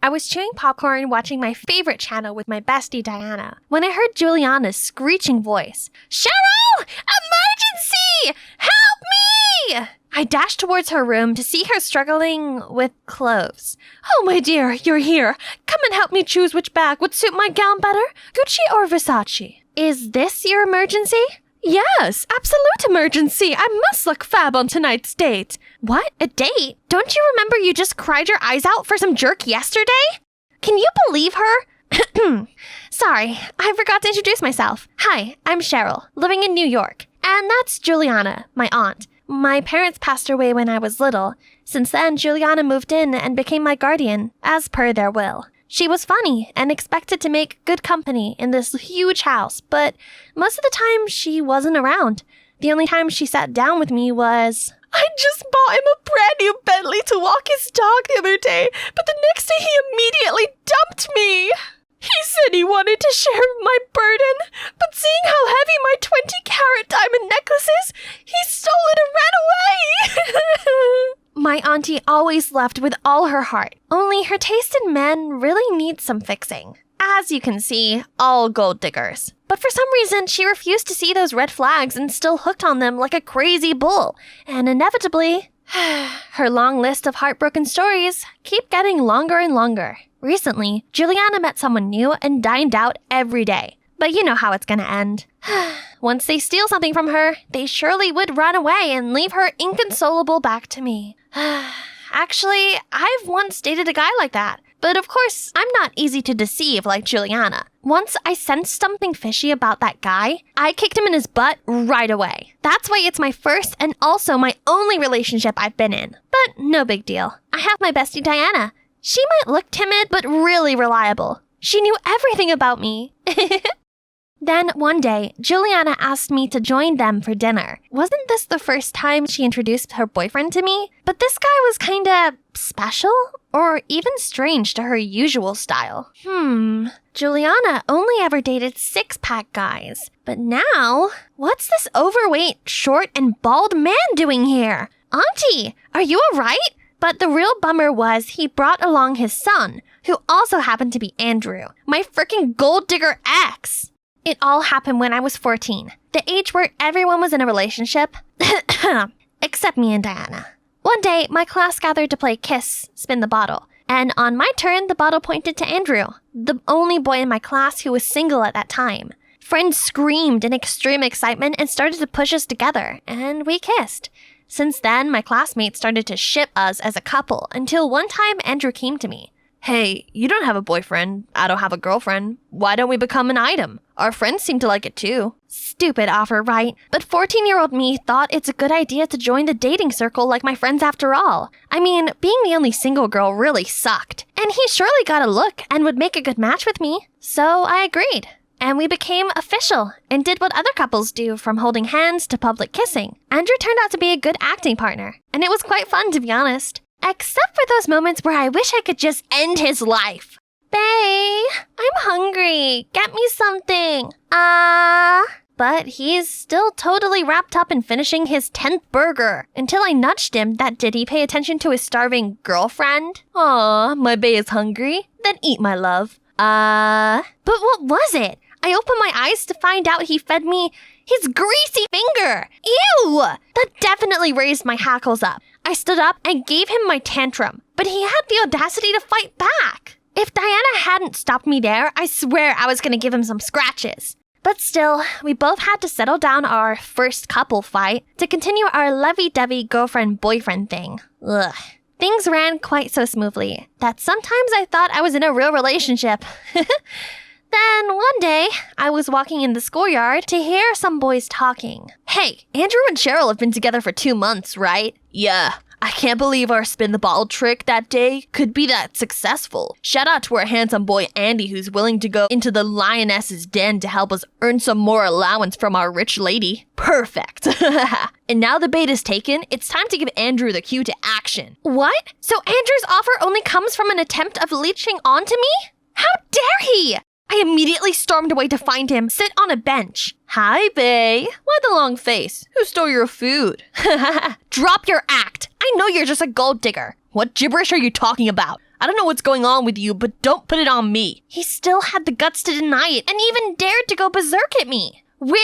I was chewing popcorn watching my favorite channel with my bestie Diana when I heard Juliana's screeching voice. Cheryl! Emergency! Help me! I dashed towards her room to see her struggling with clothes. Oh, my dear, you're here. Come and help me choose which bag would suit my gown better, Gucci or Versace. Is this your emergency? Yes, absolute emergency. I must look fab on tonight's date. What? A date? Don't you remember you just cried your eyes out for some jerk yesterday? Can you believe her? Sorry, I forgot to introduce myself. Hi, I'm Cheryl, living in New York. And that's Juliana, my aunt. My parents passed away when I was little. Since then, Juliana moved in and became my guardian, as per their will. She was funny and expected to make good company in this huge house, but most of the time she wasn't around. The only time she sat down with me was... I just bought him a brand new Bentley to walk his dog the other day, but the next day he immediately dumped me. He said he wanted to share my burden, but seeing how heavy my 20-carat diamond necklace is, he stole it and ran away. My auntie always loved with all her heart, only her taste in men really needs some fixing. As you can see, all gold diggers. But for some reason, she refused to see those red flags and still hooked on them like a crazy bull. And inevitably, her long list of heartbroken stories keep getting longer and longer. Recently, Juliana met someone new and dined out every day. But you know how it's gonna end. Once they steal something from her, they surely would run away and leave her inconsolable back to me. Actually, I've once dated a guy like that. But of course, I'm not easy to deceive like Juliana. Once I sensed something fishy about that guy, I kicked him in his butt right away. That's why it's my first and also my only relationship I've been in. But no big deal. I have my bestie Diana. She might look timid, but really reliable. She knew everything about me. Then one day, Juliana asked me to join them for dinner. Wasn't this the first time she introduced her boyfriend to me? But this guy was kinda special? Or even strange to her usual style. Juliana only ever dated six-pack guys. But now, what's this overweight, short, and bald man doing here? Auntie, are you alright? But the real bummer was he brought along his son, who also happened to be Andrew, my freaking gold digger ex. It all happened when I was 14, the age where everyone was in a relationship, except me and Diana. One day, my class gathered to play Kiss, Spin the Bottle, and on my turn, the bottle pointed to Andrew, the only boy in my class who was single at that time. Friends screamed in extreme excitement and started to push us together, and we kissed. Since then, my classmates started to ship us as a couple until one time Andrew came to me. Hey, you don't have a boyfriend. I don't have a girlfriend. Why don't we become an item? Our friends seem to like it too. Stupid offer, right? But 14-year-old me thought it's a good idea to join the dating circle like my friends after all. I mean, being the only single girl really sucked. And he surely got a look and would make a good match with me. So I agreed. And we became official and did what other couples do, from holding hands to public kissing. Andrew turned out to be a good acting partner, and it was quite fun, to be honest. Except for those moments where I wish I could just end his life. Bae, I'm hungry. Get me something. But he's still totally wrapped up in finishing his 10th burger. Until I nudged him that did he pay attention to his starving girlfriend? Aw, my bae is hungry. Then eat, my love. But what was it? I opened my eyes to find out he fed me his greasy finger. Ew! That definitely raised my hackles up. I stood up and gave him my tantrum, but he had the audacity to fight back. If Diana hadn't stopped me there, I swear I was gonna give him some scratches. But still, we both had to settle down our first couple fight to continue our lovey-dovey girlfriend-boyfriend thing. Ugh. Things ran quite so smoothly that sometimes I thought I was in a real relationship. Then one day, I was walking in the schoolyard to hear some boys talking. Hey, Andrew and Cheryl have been together for 2 months, right? Yeah. I can't believe our spin the bottle trick that day could be that successful. Shout out to our handsome boy Andy, who's willing to go into the lioness's den to help us earn some more allowance from our rich lady. Perfect. And now the bait is taken, it's time to give Andrew the cue to action. What? So Andrew's offer only comes from an attempt of leeching onto me? How dare he? I immediately stormed away to find him sit on a bench. Hi, bae. Why the long face? Who stole your food? Drop your act. I know you're just a gold digger. What gibberish are you talking about? I don't know what's going on with you, but don't put it on me. He still had the guts to deny it and even dared to go berserk at me. We're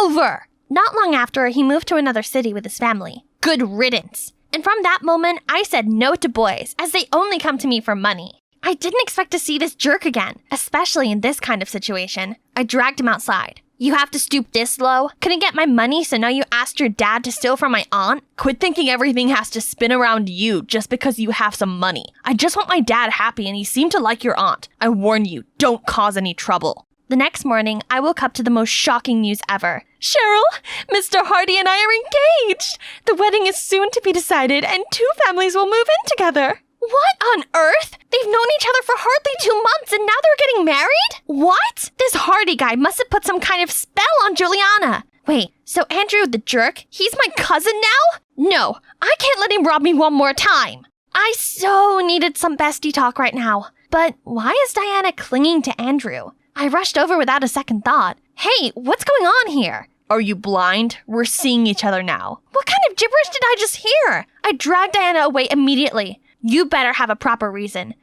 over. Not long after, he moved to another city with his family. Good riddance. And from that moment, I said no to boys, as they only come to me for money. I didn't expect to see this jerk again, especially in this kind of situation. I dragged him outside. You have to stoop this low? Couldn't get my money, so now you asked your dad to steal from my aunt? Quit thinking everything has to spin around you just because you have some money. I just want my dad happy and he seemed to like your aunt. I warn you, don't cause any trouble. The next morning, I woke up to the most shocking news ever. Cheryl, Mr. Hardy and I are engaged! The wedding is soon to be decided and 2 families will move in together. What on earth? They've known each other for hardly 2 months and now they're getting married? What? This Hardy guy must have put some kind of spell on Juliana. Wait, so Andrew the jerk, he's my cousin now? No, I can't let him rob me one more time. I so needed some bestie talk right now. But why is Diana clinging to Andrew? I rushed over without a second thought. Hey, what's going on here? Are you blind? We're seeing each other now. What kind of gibberish did I just hear? I dragged Diana away immediately. You better have a proper reason.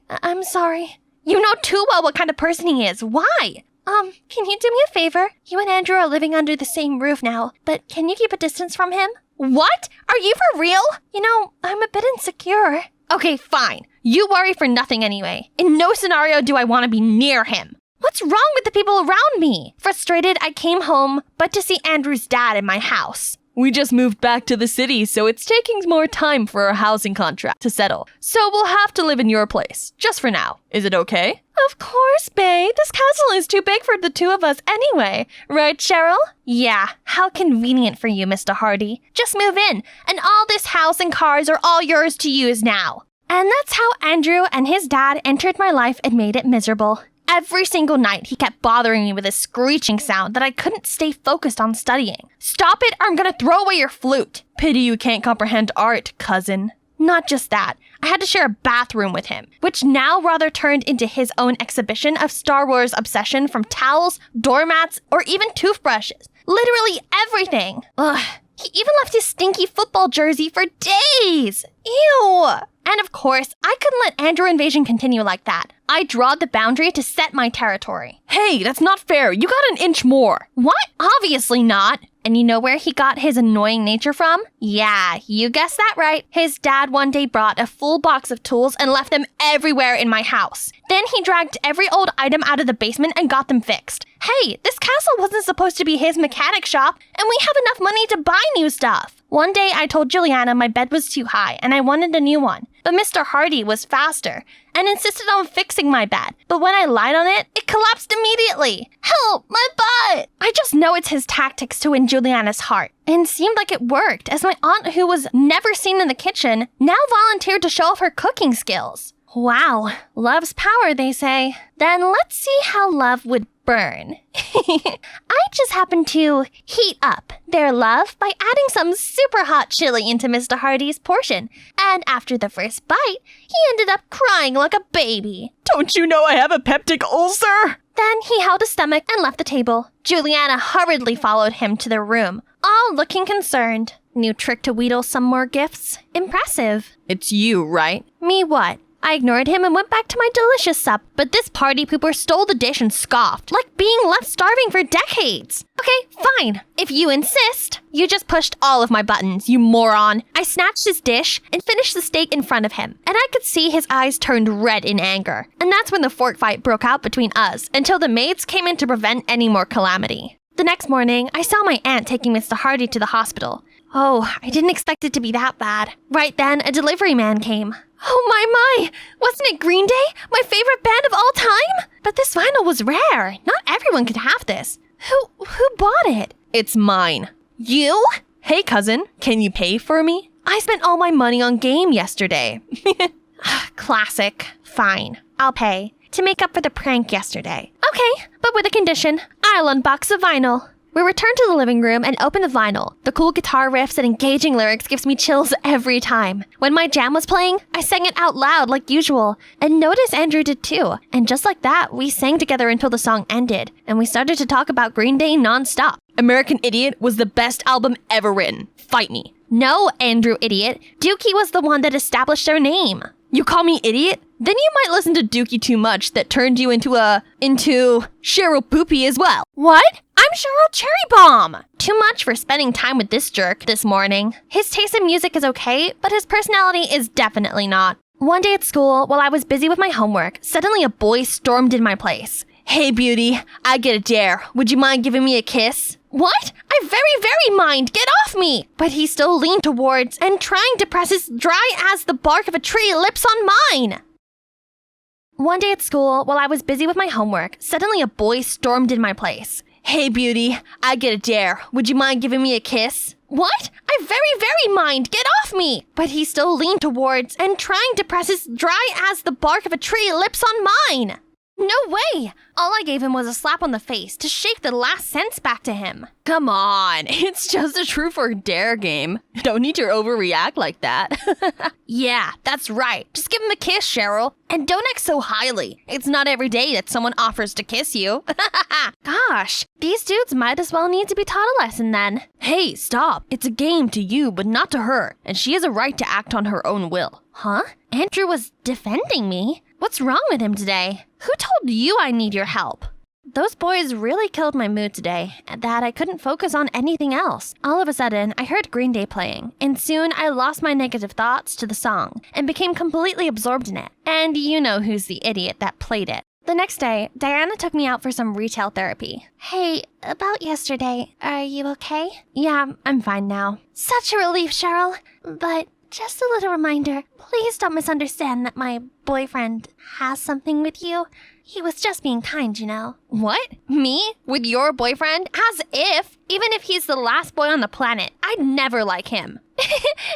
I'm sorry. You know too well what kind of person he is. Why? Can you do me a favor? You and Andrew are living under the same roof now, but can you keep a distance from him? What? Are you for real? You know, I'm a bit insecure. Okay, fine. You worry for nothing anyway. In no scenario do I want to be near him. What's wrong with the people around me? Frustrated, I came home, but to see Andrew's dad in my house. We just moved back to the city, so it's taking more time for our housing contract to settle. So we'll have to live in your place, just for now. Is it okay? Of course, babe. This castle is too big for the 2 of us anyway. Right, Cheryl? Yeah, how convenient for you, Mr. Hardy. Just move in, and all this house and cars are all yours to use now. And that's how Andrew and his dad entered my life and made it miserable. Every single night, he kept bothering me with a screeching sound that I couldn't stay focused on studying. Stop it or I'm gonna throw away your flute. Pity you can't comprehend art, cousin. Not just that, I had to share a bathroom with him, which now rather turned into his own exhibition of Star Wars obsession from towels, doormats, or even toothbrushes. Literally everything. Ugh. He even left his stinky football jersey for days. Ew. And of course, I couldn't let Andrew invasion continue like that. I drawed the boundary to set my territory. Hey, that's not fair. You got an inch more. What? Obviously not. And you know where he got his annoying nature from? Yeah, you guessed that right. His dad one day brought a full box of tools and left them everywhere in my house. Then he dragged every old item out of the basement and got them fixed. Hey, this castle wasn't supposed to be his mechanic shop, and we have enough money to buy new stuff. One day I told Juliana my bed was too high and I wanted a new one. But Mr. Hardy was faster and insisted on fixing my bed. But when I lied on it, it collapsed immediately. Help, my butt! I just know it's his tactics to win Juliana's heart. And seemed like it worked, as my aunt, who was never seen in the kitchen, now volunteered to show off her cooking skills. Wow, love's power, they say. Then let's see how love would burn. I just happened to heat up their love by adding some super hot chili into Mr. Hardy's portion. And after the first bite, he ended up crying like a baby. Don't you know I have a peptic ulcer? Then he held his stomach and left the table. Juliana hurriedly followed him to their room, all looking concerned. New trick to wheedle some more gifts? Impressive. It's you, right? Me what? I ignored him and went back to my delicious sup, but this party pooper stole the dish and scoffed, like being left starving for decades. Okay, fine. If you insist. You just pushed all of my buttons, you moron. I snatched his dish and finished the steak in front of him, and I could see his eyes turned red in anger. And that's when the fork fight broke out between us, until the maids came in to prevent any more calamity. The next morning, I saw my aunt taking Mr. Hardy to the hospital. Oh, I didn't expect it to be that bad. Right then, a delivery man came. Oh my! Wasn't it Green Day? My favorite band of all time? But this vinyl was rare. Not everyone could have this. Who bought it? It's mine. You? Hey cousin, can you pay for me? I spent all my money on game yesterday. Classic. Fine, I'll pay. To make up for the prank yesterday. Okay, but with a condition. I'll unbox the vinyl. We returned to the living room and opened the vinyl. The cool guitar riffs and engaging lyrics gives me chills every time. When my jam was playing, I sang it out loud like usual. And notice Andrew did too. And just like that, we sang together until the song ended. And we started to talk about Green Day non-stop. American Idiot was the best album ever written. Fight me. No, Andrew Idiot. Dookie was the one that established their name. You call me idiot? Then you might listen to Dookie too much that turned you into Cheryl Poopy as well. What? I'm Cheryl Cherry Bomb! Too much for spending time with this jerk this morning. His taste in music is okay, but his personality is definitely not. One day at school, while I was busy with my homework, suddenly a boy stormed in my place. Hey, beauty, I get a dare. Would you mind giving me a kiss? What? I very mind. Get off me! But he still leaned towards and trying to press his dry as the bark of a tree lips on mine. One day at school, while I was busy with my homework, suddenly a boy stormed in my place. Hey, beauty, I get a dare. Would you mind giving me a kiss? What? I very mind. Get off me! But he still leaned towards and trying to press his dry as the bark of a tree lips on mine. No way! All I gave him was a slap on the face to shake the last sense back to him. Come on, it's just a truth or dare game. Don't need to overreact like that. Yeah, that's right. Just give him a kiss, Cheryl. And don't act so highly. It's not every day that someone offers to kiss you. Gosh, these dudes might as well need to be taught a lesson then. Hey, stop. It's a game to you, but not to her. And she has a right to act on her own will. Huh? Andrew was defending me? What's wrong with him today? Who told you I need your help? Those boys really killed my mood today, that I couldn't focus on anything else. All of a sudden, I heard Green Day playing, and soon I lost my negative thoughts to the song and became completely absorbed in it. And you know who's the idiot that played it. The next day, Diana took me out for some retail therapy. Hey, about yesterday, are you okay? Yeah, I'm fine now. Such a relief, Cheryl. But just a little reminder, please don't misunderstand that my boyfriend has something with you. He was just being kind, you know. What? Me? With your boyfriend? As if. Even if he's the last boy on the planet, I'd never like him.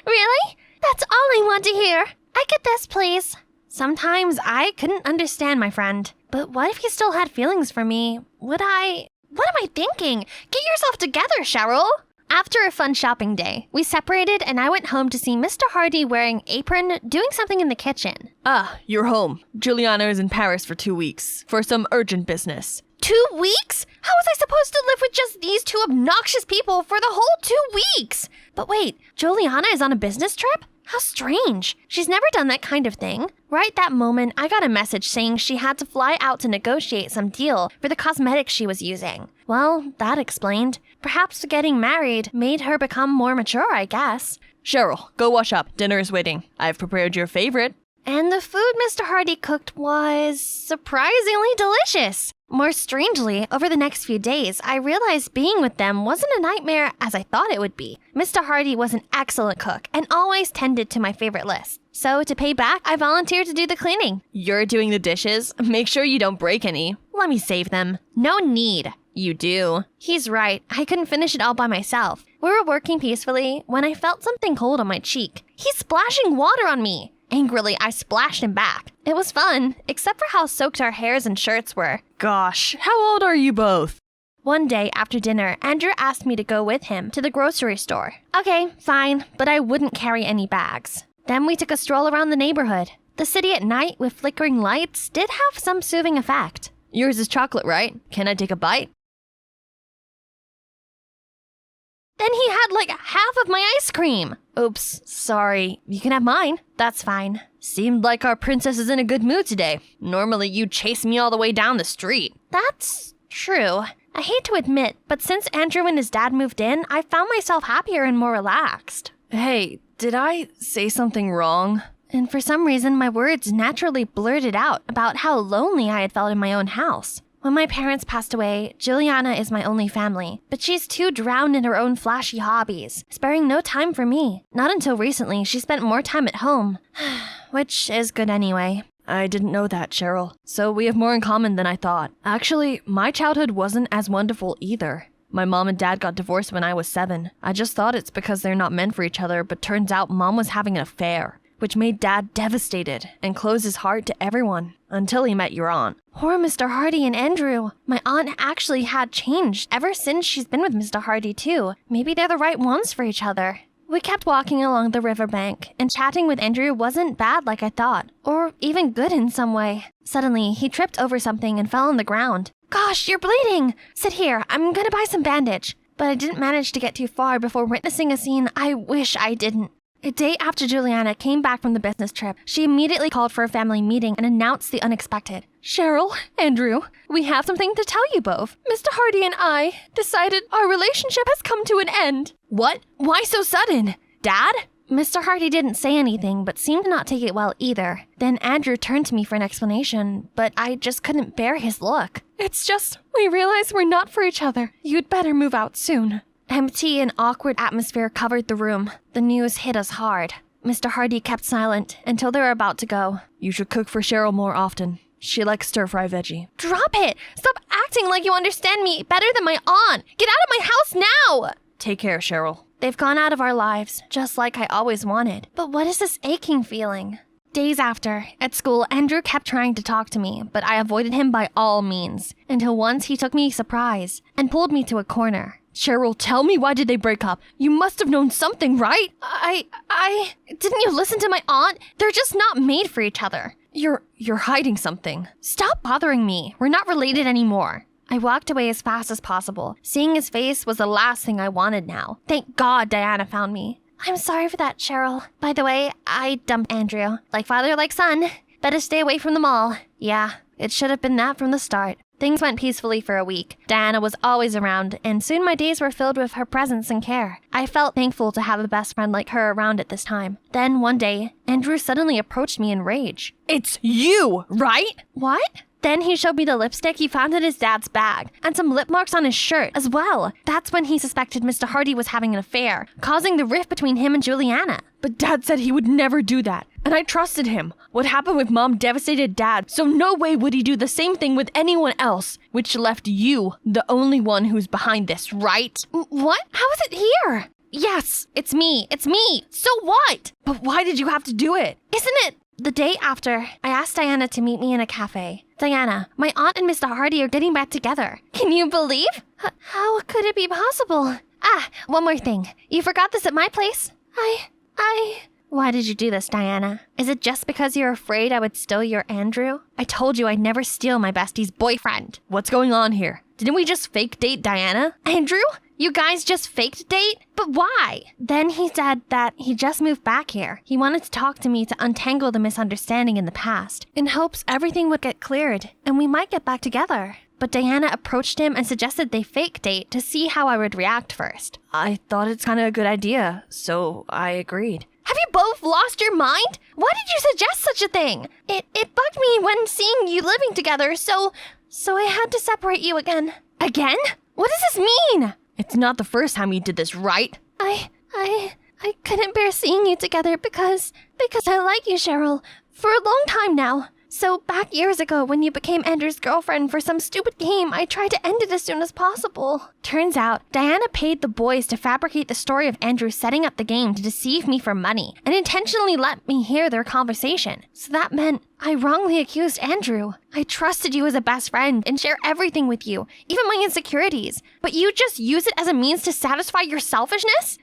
Really? That's all I want to hear. I get this, please. Sometimes I couldn't understand my friend. But what if he still had feelings for me? What am I thinking? Get yourself together, Cheryl. After a fun shopping day, we separated and I went home to see Mr. Hardy wearing apron doing something in the kitchen. Ah, you're home. Juliana is in Paris for 2 weeks for some urgent business. 2 weeks? How was I supposed to live with just these two obnoxious people for the whole 2 weeks? But wait, Juliana is on a business trip? How strange. She's never done that kind of thing. Right that moment, I got a message saying she had to fly out to negotiate some deal for the cosmetics she was using. Well, that explained. Perhaps getting married made her become more mature, I guess. Cheryl, go wash up. Dinner is waiting. I've prepared your favorite. And the food Mr. Hardy cooked was surprisingly delicious. More strangely, over the next few days, I realized being with them wasn't a nightmare as I thought it would be. Mr. Hardy was an excellent cook and always tended to my favorite list. So to pay back, I volunteered to do the cleaning. You're doing the dishes? Make sure you don't break any. Let me save them. No need. You do. He's right. I couldn't finish it all by myself. We were working peacefully when I felt something cold on my cheek. He's splashing water on me. Angrily, I splashed him back. It was fun, except for how soaked our hairs and shirts were. Gosh, how old are you both? One day after dinner, Andrew asked me to go with him to the grocery store. Okay, fine, but I wouldn't carry any bags. Then we took a stroll around the neighborhood. The city at night with flickering lights did have some soothing effect. Yours is chocolate, right? Can I take a bite? Then he had like half of my ice cream. Oops, sorry. You can have mine. That's fine. Seemed like our princess is in a good mood today. Normally you'd chase me all the way down the street. That's true. I hate to admit, but since Andrew and his dad moved in, I found myself happier and more relaxed. Hey, did I say something wrong? And for some reason, my words naturally blurted out about how lonely I had felt in my own house. When my parents passed away, Juliana is my only family, but she's too drowned in her own flashy hobbies, sparing no time for me. Not until recently, she spent more time at home, which is good anyway. I didn't know that, Cheryl. So we have more in common than I thought. Actually, my childhood wasn't as wonderful either. My mom and dad got divorced when I was 7. I just thought it's because they're not meant for each other, but turns out mom was having an affair, which made dad devastated and closed his heart to everyone until he met your aunt. Poor Mr. Hardy and Andrew. My aunt actually had changed ever since she's been with Mr. Hardy too. Maybe they're the right ones for each other. We kept walking along the riverbank, and chatting with Andrew wasn't bad like I thought, or even good in some way. Suddenly, he tripped over something and fell on the ground. Gosh, you're bleeding! Sit here, I'm gonna buy some bandage. But I didn't manage to get too far before witnessing a scene I wish I didn't. A day after Juliana came back from the business trip, she immediately called for a family meeting and announced the unexpected. Cheryl, Andrew, we have something to tell you both. Mr. Hardy and I decided our relationship has come to an end. What? Why so sudden? Dad? Mr. Hardy didn't say anything, but seemed to not take it well either. Then Andrew turned to me for an explanation, but I just couldn't bear his look. It's just, we realize we're not for each other. You'd better move out soon. Empty and awkward atmosphere covered the room. The news hit us hard. Mr. Hardy kept silent until they were about to go. You should cook for Cheryl more often. She likes stir-fry veggie. Drop it! Stop acting like you understand me better than my aunt! Get out of my house now! Take care, Cheryl. They've gone out of our lives, just like I always wanted. But what is this aching feeling? Days after, at school, Andrew kept trying to talk to me, but I avoided him by all means, until once he took me surprise and pulled me to a corner. Cheryl, tell me, why did they break up? You must have known something, right? Didn't you listen to my aunt? They're just not made for each other. You're hiding something. Stop bothering me. We're not related anymore. I walked away as fast as possible. Seeing his face was the last thing I wanted now. Thank God Diana found me. I'm sorry for that, Cheryl. By the way, I dumped Andrew. Like father, like son. Better stay away from them all. Yeah, it should have been that from the start. Things went peacefully for a week. Diana was always around, and soon my days were filled with her presence and care. I felt thankful to have a best friend like her around at this time. Then, one day, Andrew suddenly approached me in rage. It's you, right? What? Then he showed me the lipstick he found in his dad's bag, and some lip marks on his shirt as well. That's when he suspected Mr. Hardy was having an affair, causing the rift between him and Juliana. But Dad said he would never do that, and I trusted him. What happened with Mom devastated Dad, so no way would he do the same thing with anyone else, which left you the only one who's behind this, right? What? How is it here? Yes, it's me. It's me. So what? But why did you have to do it? Isn't it? The day after, I asked Diana to meet me in a cafe. Diana, my aunt and Mr. Hardy are getting back together. Can you believe? How could it be possible? One more thing. You forgot this at my place? Why did you do this, Diana? Is it just because you're afraid I would steal your Andrew? I told you I'd never steal my bestie's boyfriend. What's going on here? Didn't we just fake date Diana? Andrew? You guys just faked date? But why? Then he said that he just moved back here. He wanted to talk to me to untangle the misunderstanding in the past, in hopes everything would get cleared and we might get back together. But Diana approached him and suggested they fake date to see how I would react first. I thought it's kind of a good idea, so I agreed. Have you both lost your mind? Why did you suggest such a thing? It bugged me when seeing you living together, so I had to separate you again. Again? What does this mean? It's not the first time you did this, right? I couldn't bear seeing you together because I like you, Cheryl, for a long time now. So back years ago when you became Andrew's girlfriend for some stupid game, I tried to end it as soon as possible. Turns out, Diana paid the boys to fabricate the story of Andrew setting up the game to deceive me for money and intentionally let me hear their conversation. So that meant I wrongly accused Andrew. I trusted you as a best friend and share everything with you, even my insecurities. But you just use it as a means to satisfy your selfishness?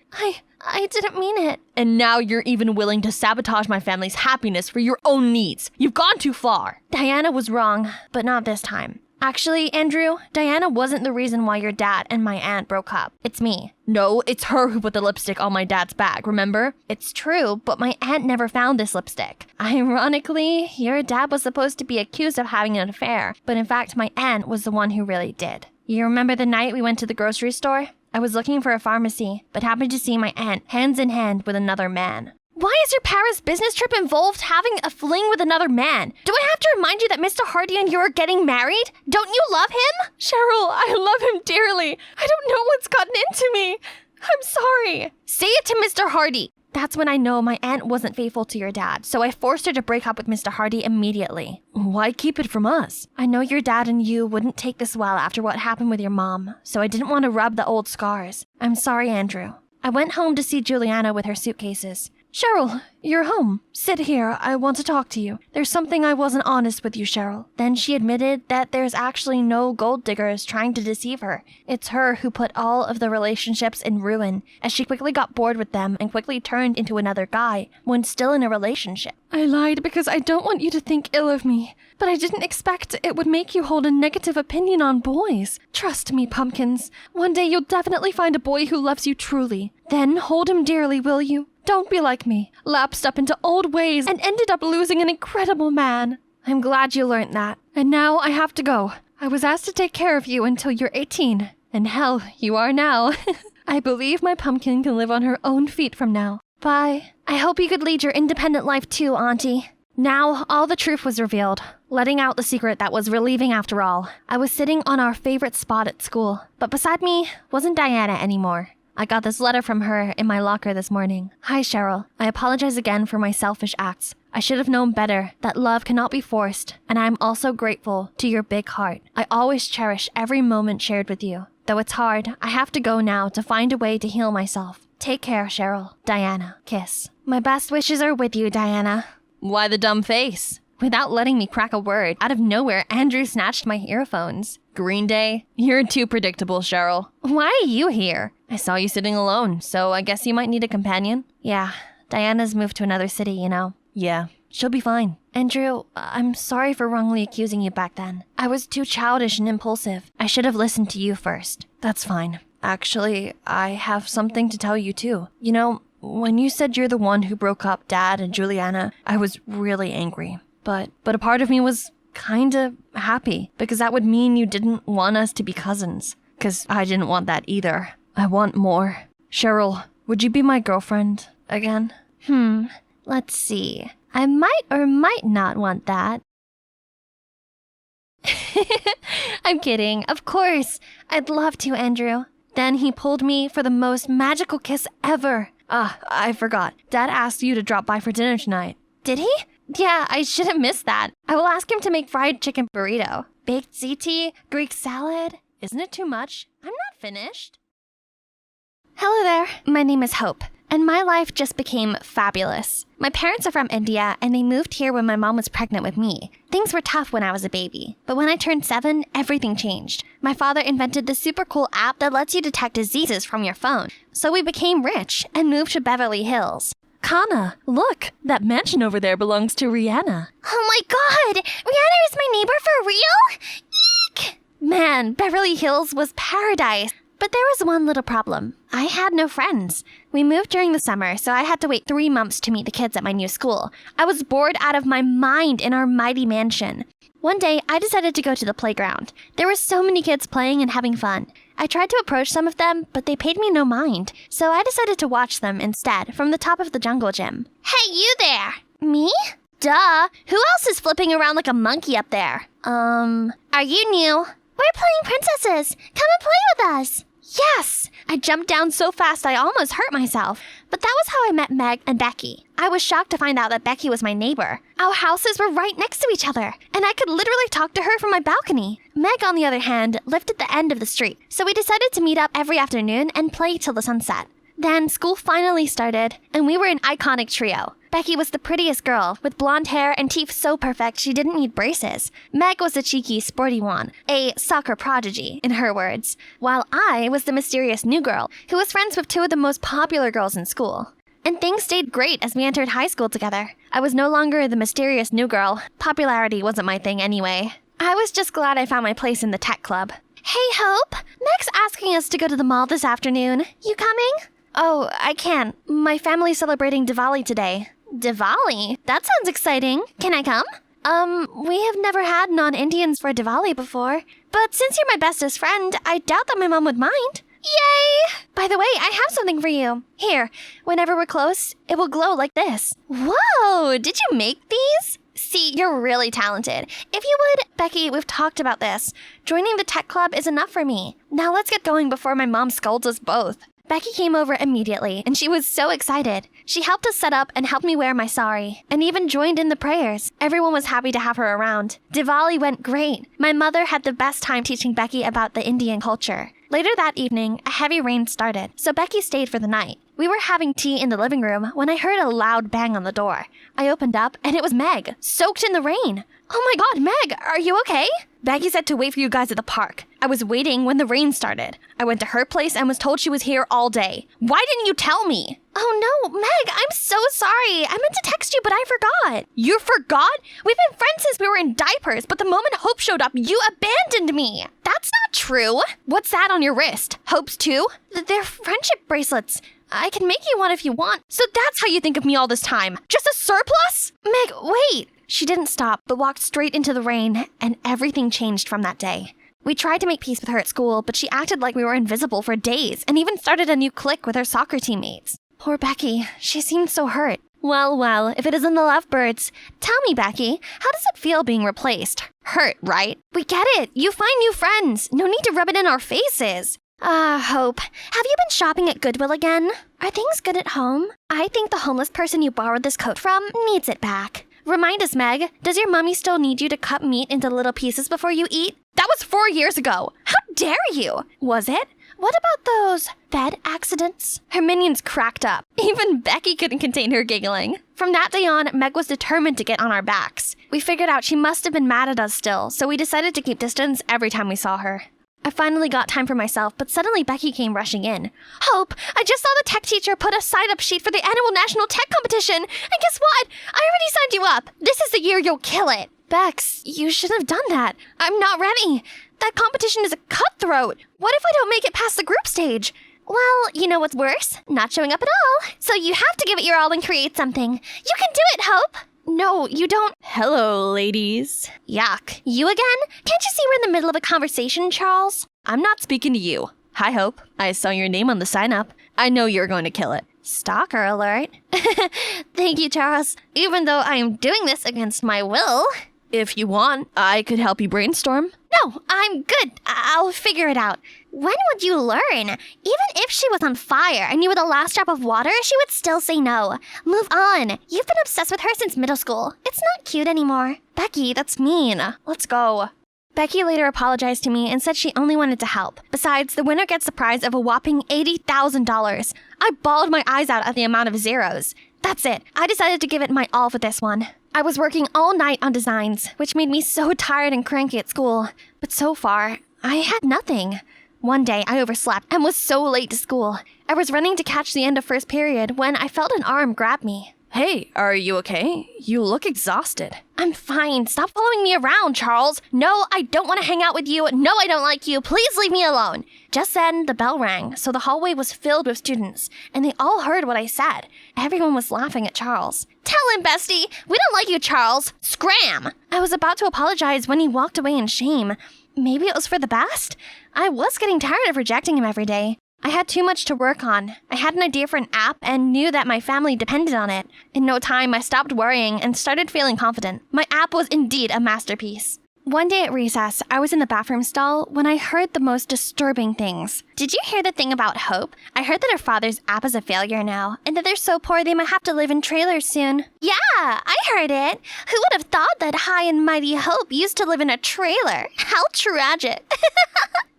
I didn't mean it. And now you're even willing to sabotage my family's happiness for your own needs. You've gone too far. Diana was wrong, but not this time. Actually, Andrew, Diana wasn't the reason why your dad and my aunt broke up. It's me. No, it's her who put the lipstick on my dad's bag, remember? It's true, but my aunt never found this lipstick. Ironically, your dad was supposed to be accused of having an affair, but in fact, my aunt was the one who really did. You remember the night we went to the grocery store? I was looking for a pharmacy, but happened to see my aunt hands in hand with another man. Why is your Paris business trip involved having a fling with another man? Do I have to remind you that Mr. Hardy and you are getting married? Don't you love him? Cheryl, I love him dearly. I don't know what's gotten into me. I'm sorry. Say it to Mr. Hardy. That's when I know my aunt wasn't faithful to your dad, so I forced her to break up with Mr. Hardy immediately. Why keep it from us? I know your dad and you wouldn't take this well after what happened with your mom, so I didn't want to rub the old scars. I'm sorry, Andrew. I went home to see Juliana with her suitcases. Cheryl, you're home. Sit here. I want to talk to you. There's something I wasn't honest with you, Cheryl. Then she admitted that there's actually no gold diggers trying to deceive her. It's her who put all of the relationships in ruin, as she quickly got bored with them and quickly turned into another guy when still in a relationship. I lied because I don't want you to think ill of me, but I didn't expect it would make you hold a negative opinion on boys. Trust me, Pumpkins. One day you'll definitely find a boy who loves you truly. Then hold him dearly, will you? Don't be like me, lapsed up into old ways and ended up losing an incredible man. I'm glad you learned that. And now I have to go. I was asked to take care of you until you're 18. And hell, you are now. I believe my pumpkin can live on her own feet from now. Bye. I hope you could lead your independent life too, Auntie. Now, all the truth was revealed, letting out the secret that was relieving after all. I was sitting on our favorite spot at school, but beside me wasn't Diana anymore. I got this letter from her in my locker this morning. Hi, Cheryl. I apologize again for my selfish acts. I should have known better that love cannot be forced, and I am also grateful to your big heart. I always cherish every moment shared with you. Though it's hard, I have to go now to find a way to heal myself. Take care, Cheryl. Diana. Kiss. My best wishes are with you, Diana. Why the dumb face? Without letting me crack a word, out of nowhere, Andrew snatched my earphones. Green Day? You're too predictable, Cheryl. Why are you here? I saw you sitting alone, so I guess you might need a companion? Yeah, Diana's moved to another city, you know. Yeah, she'll be fine. Andrew, I'm sorry for wrongly accusing you back then. I was too childish and impulsive. I should have listened to you first. That's fine. Actually, I have something to tell you too. You know, when you said you're the one who broke up Dad and Juliana, I was really angry. But a part of me was kinda happy, because that would mean you didn't want us to be cousins. 'Cause I didn't want that either. I want more. Cheryl, would you be my girlfriend again? Let's see. I might or might not want that. I'm kidding. Of course. I'd love to, Andrew. Then he pulled me for the most magical kiss ever. I forgot. Dad asked you to drop by for dinner tonight. Did he? Yeah, I should have missed that. I will ask him to make fried chicken burrito, baked ziti, Greek salad. Isn't it too much? I'm not finished. Hello there. My name is Hope, and my life just became fabulous. My parents are from India, and they moved here when my mom was pregnant with me. Things were tough when I was a baby, but when I turned 7, everything changed. My father invented this super cool app that lets you detect diseases from your phone. So we became rich and moved to Beverly Hills. Kana, look, that mansion over there belongs to Rihanna. Oh my god! Rihanna is my neighbor for real? Eek! Man, Beverly Hills was paradise. But there was one little problem. I had no friends. We moved during the summer, so I had to wait 3 months to meet the kids at my new school. I was bored out of my mind in our mighty mansion. One day, I decided to go to the playground. There were so many kids playing and having fun. I tried to approach some of them, but they paid me no mind. So I decided to watch them instead from the top of the jungle gym. Hey, you there! Me? Duh! Who else is flipping around like a monkey up there? Are you new? We're playing princesses. Come and play with us. Yes! I jumped down so fast I almost hurt myself. But that was how I met Meg and Becky. I was shocked to find out that Becky was my neighbor. Our houses were right next to each other, and I could literally talk to her from my balcony. Meg, on the other hand, lived at the end of the street, so we decided to meet up every afternoon and play till the sunset. Then school finally started, and we were an iconic trio. Becky was the prettiest girl, with blonde hair and teeth so perfect she didn't need braces. Meg was the cheeky, sporty one, a soccer prodigy, in her words, while I was the mysterious new girl, who was friends with 2 of the most popular girls in school. And things stayed great as we entered high school together. I was no longer the mysterious new girl. Popularity wasn't my thing anyway. I was just glad I found my place in the tech club. Hey, Hope! Meg's asking us to go to the mall this afternoon. You coming? Oh, I can't. My family's celebrating Diwali today. Diwali? That sounds exciting. Can I come? We have never had non-Indians for Diwali before. But since you're my bestest friend, I doubt that my mom would mind. Yay! By the way, I have something for you. Here, whenever we're close, it will glow like this. Whoa! Did you make these? See, you're really talented. If you would, Becky, we've talked about this. Joining the tech club is enough for me. Now let's get going before my mom scolds us both. Becky came over immediately, and she was so excited. She helped us set up and helped me wear my sari, and even joined in the prayers. Everyone was happy to have her around. Diwali went great. My mother had the best time teaching Becky about the Indian culture. Later that evening, a heavy rain started, so Becky stayed for the night. We were having tea in the living room when I heard a loud bang on the door. I opened up, and it was Meg, soaked in the rain. Oh my god, Meg, are you okay? Becky said to wait for you guys at the park. I was waiting when the rain started. I went to her place and was told she was here all day. Why didn't you tell me? Oh no, Meg, I'm so sorry. I meant to text you, but I forgot. You forgot? We've been friends since we were in diapers, but the moment Hope showed up, you abandoned me. That's not true. What's that on your wrist? Hope's too? They're friendship bracelets. I can make you one if you want. So that's how you think of me all this time. Just a surplus? Meg, wait. She didn't stop, but walked straight into the rain, and everything changed from that day. We tried to make peace with her at school, but she acted like we were invisible for days, and even started a new clique with her soccer teammates. Poor Becky. She seemed so hurt. Well, if it isn't the lovebirds. Tell me, Becky, how does it feel being replaced? Hurt, right? We get it. You find new friends. No need to rub it in our faces. Hope, have you been shopping at Goodwill again? Are things good at home? I think the homeless person you borrowed this coat from needs it back. Remind us, Meg, does your mommy still need you to cut meat into little pieces before you eat? That was 4 years ago. How dare you? Was it? What about those Fed accidents? Her minions cracked up. Even Becky couldn't contain her giggling. From that day on, Meg was determined to get on our backs. We figured out she must have been mad at us still, so we decided to keep distance every time we saw her. I finally got time for myself, but suddenly Becky came rushing in. Hope, I just saw the tech teacher put a sign-up sheet for the annual national tech competition, and guess what? I already signed you up. This is the year you'll kill it. Bex, you shouldn't have done that. I'm not ready. That competition is a cutthroat. What if I don't make it past the group stage? Well, you know what's worse? Not showing up at all. So you have to give it your all and create something. You can do it, Hope. No, you don't. Hello, ladies. Yuck. You again? Can't you see we're in the middle of a conversation, Charles? I'm not speaking to you. Hi, Hope. I saw your name on the sign-up. I know you're going to kill it. Stalker alert. Thank you, Charles. Even though I am doing this against my will. If you want, I could help you brainstorm. No, I'm good. I'll figure it out. When would you learn? Even if she was on fire and you were the last drop of water, she would still say no. Move on. You've been obsessed with her since middle school. It's not cute anymore. Becky, that's mean. Let's go. Becky later apologized to me and said she only wanted to help. Besides, the winner gets the prize of a whopping $80,000. I bawled my eyes out at the amount of zeros. That's it. I decided to give it my all for this one. I was working all night on designs, which made me so tired and cranky at school. But so far, I had nothing. One day, I overslept and was so late to school. I was running to catch the end of first period when I felt an arm grab me. Hey, are you okay? You look exhausted. I'm fine. Stop following me around, Charles. No, I don't want to hang out with you. No, I don't like you. Please leave me alone. Just then, the bell rang, so the hallway was filled with students, and they all heard what I said. Everyone was laughing at Charles. Tell him, bestie. We don't like you, Charles. Scram! I was about to apologize when he walked away in shame. Maybe it was for the best? I was getting tired of rejecting him every day. I had too much to work on. I had an idea for an app and knew that my family depended on it. In no time, I stopped worrying and started feeling confident. My app was indeed a masterpiece. One day at recess, I was in the bathroom stall when I heard the most disturbing things. Did you hear the thing about Hope? I heard that her father's app is a failure now, and that they're so poor they might have to live in trailers soon. Yeah, I heard it. Who would have thought that high and mighty Hope used to live in a trailer? How tragic.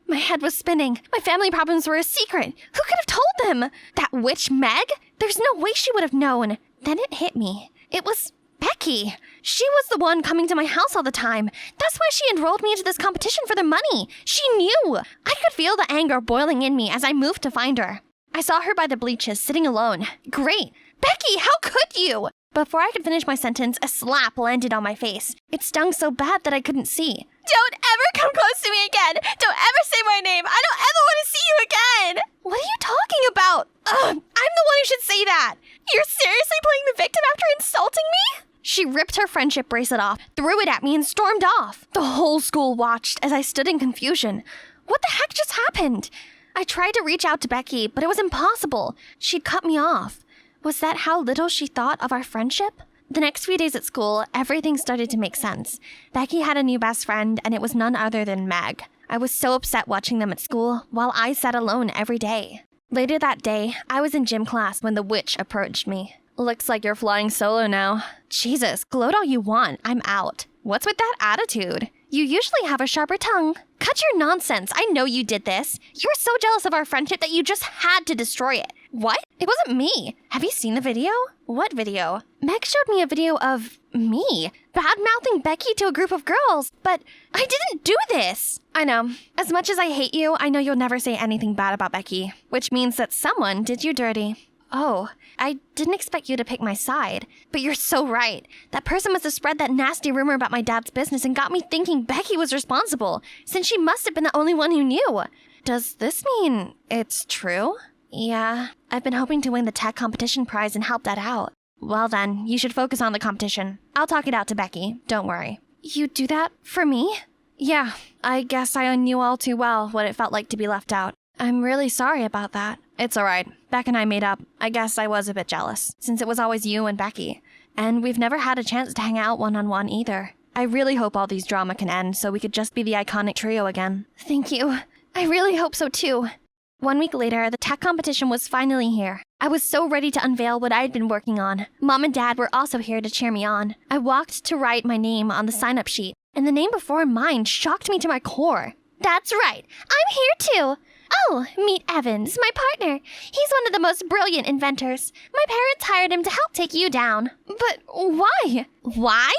My head was spinning. My family problems were a secret. Who could have told them? That witch Meg? There's no way she would have known. Then it hit me. It was Becky. She was the one coming to my house all the time. That's why she enrolled me into this competition for the money. She knew. I could feel the anger boiling in me as I moved to find her. I saw her by the bleachers, sitting alone. Great. Becky, how could you? Before I could finish my sentence, a slap landed on my face. It stung so bad that I couldn't see. Don't ever come close to me again! Don't ever say my name! I don't ever want to see you again! What are you talking about? I'm the one who should say that! You're seriously playing the victim after insulting me? She ripped her friendship bracelet off, threw it at me, and stormed off. The whole school watched as I stood in confusion. What the heck just happened? I tried to reach out to Becky, but it was impossible. She'd cut me off. Was that how little she thought of our friendship? The next few days at school, everything started to make sense. Becky had a new best friend, and it was none other than Meg. I was so upset watching them at school, while I sat alone every day. Later that day, I was in gym class when the witch approached me. Looks like you're flying solo now. Jesus, gloat all you want. I'm out. What's with that attitude? You usually have a sharper tongue. Cut your nonsense. I know you did this. You were so jealous of our friendship that you just had to destroy it. What? It wasn't me. Have you seen the video? What video? Meg showed me a video of me bad-mouthing Becky to a group of girls, but I didn't do this. I know. As much as I hate you, I know you'll never say anything bad about Becky, which means that someone did you dirty. Oh, I didn't expect you to pick my side. But you're so right. That person must have spread that nasty rumor about my dad's business and got me thinking Becky was responsible, since she must have been the only one who knew. Does this mean it's true? Yeah, I've been hoping to win the tech competition prize and help that out. Well then, you should focus on the competition. I'll talk it out to Becky, don't worry. You do that for me? Yeah, I guess I knew all too well what it felt like to be left out. I'm really sorry about that. It's alright. Beck and I made up. I guess I was a bit jealous, since it was always you and Becky. And we've never had a chance to hang out one-on-one either. I really hope all these drama can end so we could just be the iconic trio again. Thank you. I really hope so too. 1 week later, the tech competition was finally here. I was so ready to unveil what I had been working on. Mom and Dad were also here to cheer me on. I walked to write my name on the sign-up sheet, and the name before mine shocked me to my core. That's right. I'm here too. Oh, meet Evans, my partner. He's one of the most brilliant inventors. My parents hired him to help take you down. But why? Why?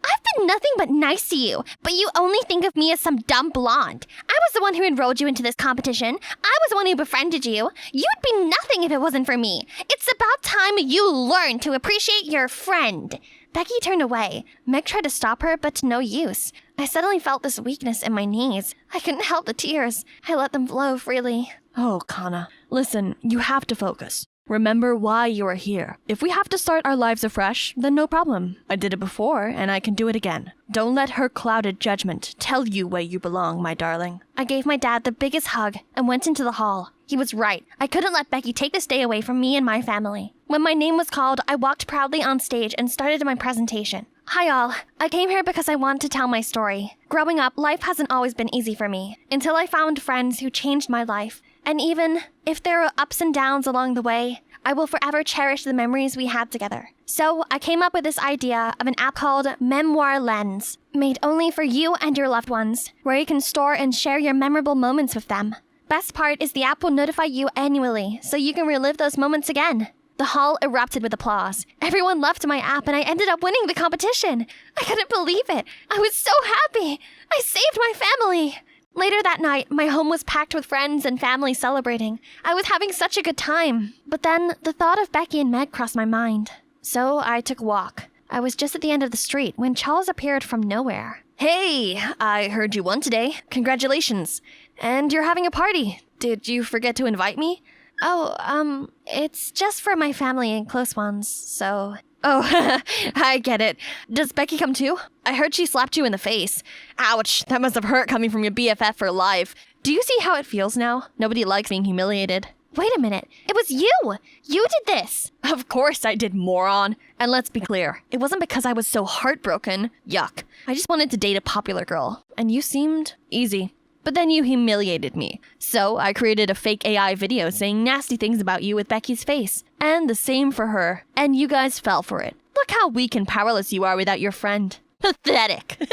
I've been nothing but nice to you, but you only think of me as some dumb blonde. I was the one who enrolled you into this competition. I was the one who befriended you. You'd be nothing if it wasn't for me. It's about time you learn to appreciate your friend. Becky turned away. Meg tried to stop her, but to no use. I suddenly felt this weakness in my knees. I couldn't help the tears. I let them flow freely. Oh, Kana. Listen, you have to focus. Remember why you are here. If we have to start our lives afresh, then no problem. I did it before, and I can do it again. Don't let her clouded judgment tell you where you belong, my darling. I gave my dad the biggest hug and went into the hall. He was right. I couldn't let Becky take this day away from me and my family. When my name was called, I walked proudly on stage and started my presentation. Hi all. I came here because I want to tell my story. Growing up, life hasn't always been easy for me, until I found friends who changed my life. And even if there were ups and downs along the way, I will forever cherish the memories we had together. So I came up with this idea of an app called Memoir Lens, made only for you and your loved ones, where you can store and share your memorable moments with them. Best part is the app will notify you annually, so you can relive those moments again. The hall erupted with applause. Everyone loved my app and I ended up winning the competition. I couldn't believe it. I was so happy. I saved my family. Later that night, my home was packed with friends and family celebrating. I was having such a good time. But then, the thought of Becky and Meg crossed my mind. So I took a walk. I was just at the end of the street when Charles appeared from nowhere. Hey, I heard you won today. Congratulations. And you're having a party. Did you forget to invite me? Oh, it's just for my family and close ones, so... Oh, I get it. Does Becky come too? I heard she slapped you in the face. Ouch, that must have hurt coming from your BFF for life. Do you see how it feels now? Nobody likes being humiliated. Wait a minute, it was you! You did this! Of course I did, moron. And let's be clear, it wasn't because I was so heartbroken. Yuck. I just wanted to date a popular girl, and you seemed easy. But then you humiliated me. So I created a fake AI video saying nasty things about you with Becky's face. And the same for her. And you guys fell for it. Look how weak and powerless you are without your friend. Pathetic.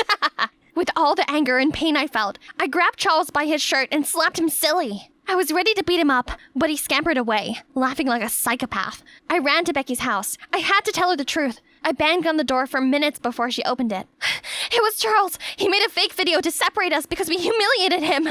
With all the anger and pain I felt, I grabbed Charles by his shirt and slapped him silly. I was ready to beat him up, but he scampered away, laughing like a psychopath. I ran to Becky's house. I had to tell her the truth. I banged on the door for minutes before she opened it. It was Charles. He made a fake video to separate us because we humiliated him.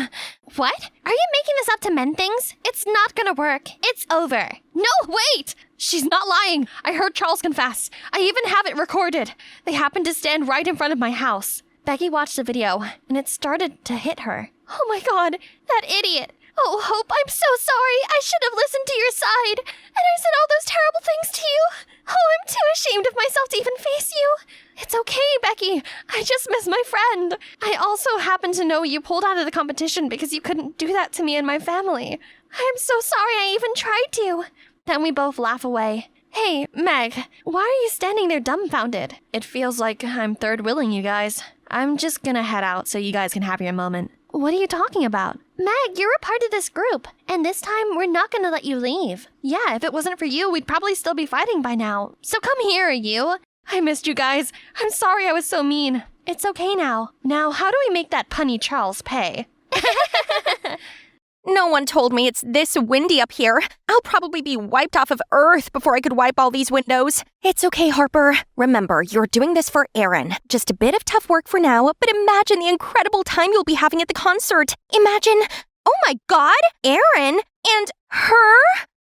What? Are you making this up to mend things? It's not gonna work. It's over. No, wait! She's not lying. I heard Charles confess. I even have it recorded. They happened to stand right in front of my house. Becky watched the video, and it started to hit her. Oh my god, that idiot. Oh, Hope, I'm so sorry. I should have listened to your side. And I said all those terrible things to you. Oh, I'm too ashamed of myself to even face you. It's okay, Becky. I just miss my friend. I also happen to know you pulled out of the competition because you couldn't do that to me and my family. I'm so sorry I even tried to. Then we both laugh away. Hey, Meg, why are you standing there dumbfounded? It feels like I'm third wheeling you guys. I'm just gonna head out so you guys can have your moment. What are you talking about? Meg, you're a part of this group, and this time we're not gonna let you leave. Yeah, if it wasn't for you, we'd probably still be fighting by now. So come here, you. I missed you guys. I'm sorry I was so mean. It's okay now. Now, how do we make that punny Charles pay? No one told me it's this windy up here. I'll probably be wiped off of Earth before I could wipe all these windows. It's okay, Harper. Remember, you're doing this for Aaron. Just a bit of tough work for now, but imagine the incredible time you'll be having at the concert. Imagine... Oh my god! Aaron? And her?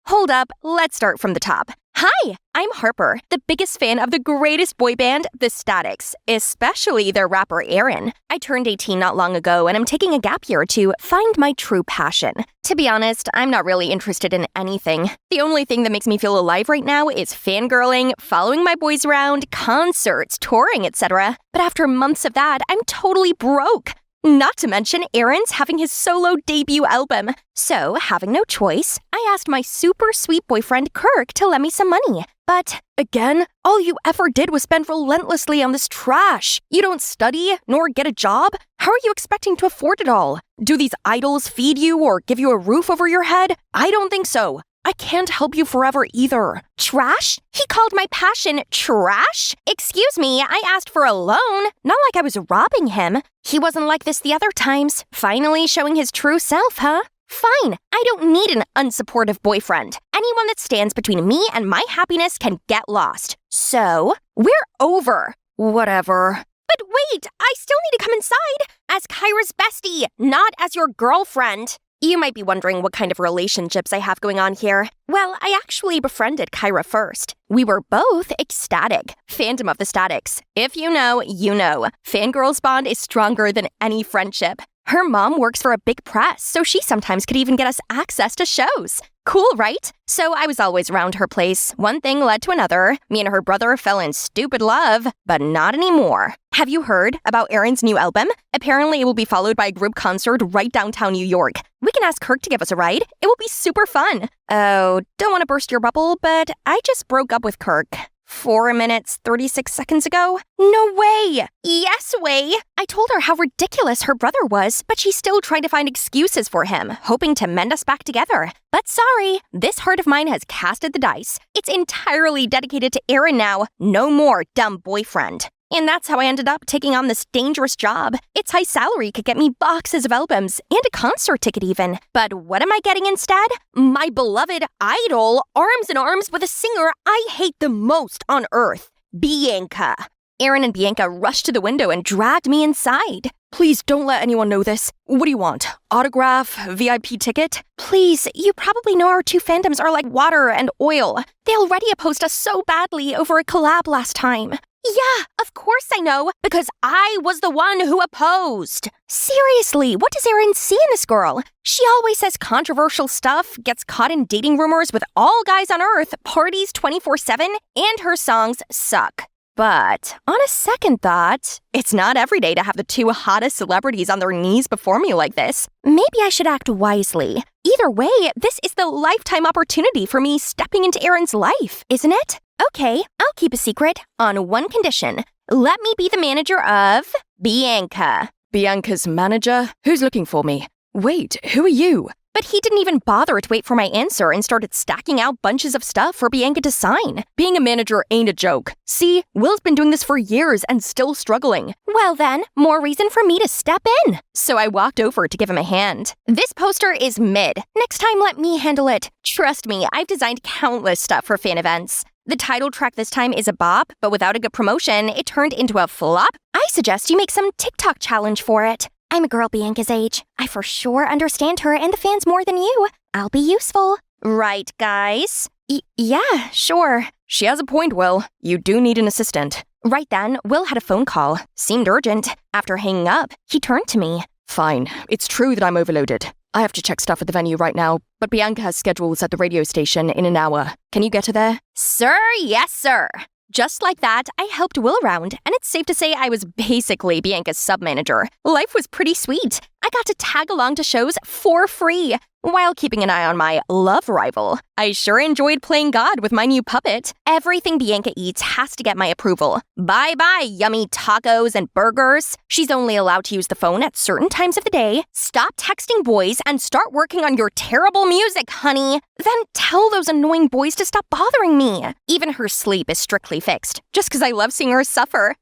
Hold up, let's start from the top. Hi, I'm Harper, the biggest fan of the greatest boy band, The Statics, especially their rapper Aaron. I turned 18 not long ago and I'm taking a gap year to find my true passion. To be honest, I'm not really interested in anything. The only thing that makes me feel alive right now is fangirling, following my boys around, concerts, touring, etc. But after months of that, I'm totally broke. Not to mention, Aaron's having his solo debut album. So, having no choice, I asked my super sweet boyfriend Kirk to lend me some money. But, again, all you ever did was spend relentlessly on this trash. You don't study, nor get a job. How are you expecting to afford it all? Do these idols feed you or give you a roof over your head? I don't think so. I can't help you forever either. Trash? He called my passion trash? Excuse me, I asked for a loan, not like I was robbing him. He wasn't like this the other times. Finally showing his true self, huh? Fine, I don't need an unsupportive boyfriend. Anyone that stands between me and my happiness can get lost. So, we're over. Whatever. But wait, I still need to come inside as Kyra's bestie, not as your girlfriend. You might be wondering what kind of relationships I have going on here. Well, I actually befriended Kyra first. We were both ecstatic. Fandom of the Statics. If you know, you know. Fangirls bond is stronger than any friendship. Her mom works for a big press, so she sometimes could even get us access to shows. Cool, right? So I was always around her place. One thing led to another. Me and her brother fell in stupid love, but not anymore. Have you heard about Aaron's new album? Apparently it will be followed by a group concert right downtown New York. We can ask Kirk to give us a ride. It will be super fun. Oh, don't want to burst your bubble, but I just broke up with Kirk. 4 minutes, 36 seconds ago? No way! Yes way! I told her how ridiculous her brother was, but she still tried to find excuses for him, hoping to mend us back together. But sorry, this heart of mine has casted the dice. It's entirely dedicated to Aaron now. No more dumb boyfriend. And that's how I ended up taking on this dangerous job. Its high salary could get me boxes of albums and a concert ticket even. But what am I getting instead? My beloved idol, arms in arms with a singer I hate the most on earth, Bianca. Aaron and Bianca rushed to the window and dragged me inside. Please don't let anyone know this. What do you want? Autograph? VIP ticket? Please, you probably know our two fandoms are like water and oil. They already opposed us so badly over a collab last time. Yeah, of course I know, because I was the one who opposed. Seriously, what does Aaron see in this girl? She always says controversial stuff, gets caught in dating rumors with all guys on earth, parties 24/7, and her songs suck. But on a second thought, it's not every day to have the two hottest celebrities on their knees before me like this. Maybe I should act wisely. Either way, this is the lifetime opportunity for me stepping into Aaron's life, isn't it? Okay, I'll keep a secret on one condition. Let me be the manager of Bianca. Bianca's manager? Who's looking for me? Wait, who are you? But he didn't even bother to wait for my answer and started stacking out bunches of stuff for Bianca to sign. Being a manager ain't a joke. See, Will's been doing this for years and still struggling. Well then, more reason for me to step in. So I walked over to give him a hand. This poster is mid. Next time let me handle it. Trust me, I've designed countless stuff for fan events. The title track this time is a bop, but without a good promotion, it turned into a flop. I suggest you make some TikTok challenge for it. I'm a girl Bianca's age. I for sure understand her and the fans more than you. I'll be useful. Right, guys? Yeah, sure. She has a point, Will. You do need an assistant. Right then, Will had a phone call. Seemed urgent. After hanging up, he turned to me. Fine. It's true that I'm overloaded. I have to check stuff at the venue right now, but Bianca has schedules at the radio station in an hour. Can you get her there? Sir, yes, sir. Just like that, I helped Will around, and it's safe to say I was basically Bianca's sub-manager. Life was pretty sweet. I got to tag along to shows for free, while keeping an eye on my love rival. I sure enjoyed playing God with my new puppet. Everything Bianca eats has to get my approval. Bye-bye, yummy tacos and burgers. She's only allowed to use the phone at certain times of the day. Stop texting boys and start working on your terrible music, honey. Then tell those annoying boys to stop bothering me. Even her sleep is strictly fixed, just because I love seeing her suffer.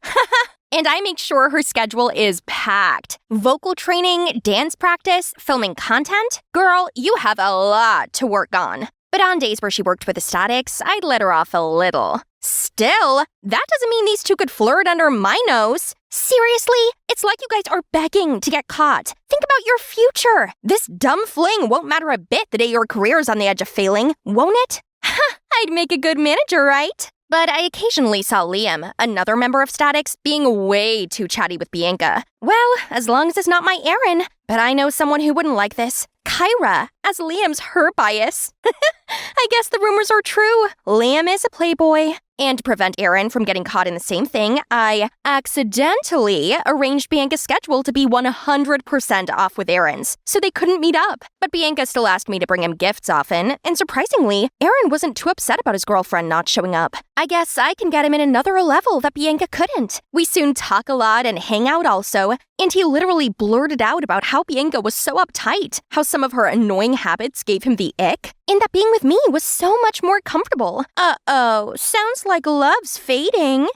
And I make sure her schedule is packed. Vocal training, dance practice, filming content. Girl, you have a lot to work on. But on days where she worked with the Statics, I'd let her off a little. Still, that doesn't mean these two could flirt under my nose. Seriously? It's like you guys are begging to get caught. Think about your future. This dumb fling won't matter a bit the day your career's on the edge of failing, won't it? I'd make a good manager, right? But I occasionally saw Liam, another member of Statics, being way too chatty with Bianca. Well, as long as it's not my Aaron. But I know someone who wouldn't like this. Kyra, as Liam's her bias. I guess the rumors are true. Liam is a playboy. And to prevent Aaron from getting caught in the same thing, I accidentally arranged Bianca's schedule to be 100% off with Aaron's, so they couldn't meet up. But Bianca still asked me to bring him gifts often, and surprisingly, Aaron wasn't too upset about his girlfriend not showing up. I guess I can get him in another level that Bianca couldn't. We soon talk a lot and hang out also, and he literally blurted out about how Bianca was so uptight, how some of her annoying habits gave him the ick, and that being with me was so much more comfortable. Uh-oh, sounds like love's fading.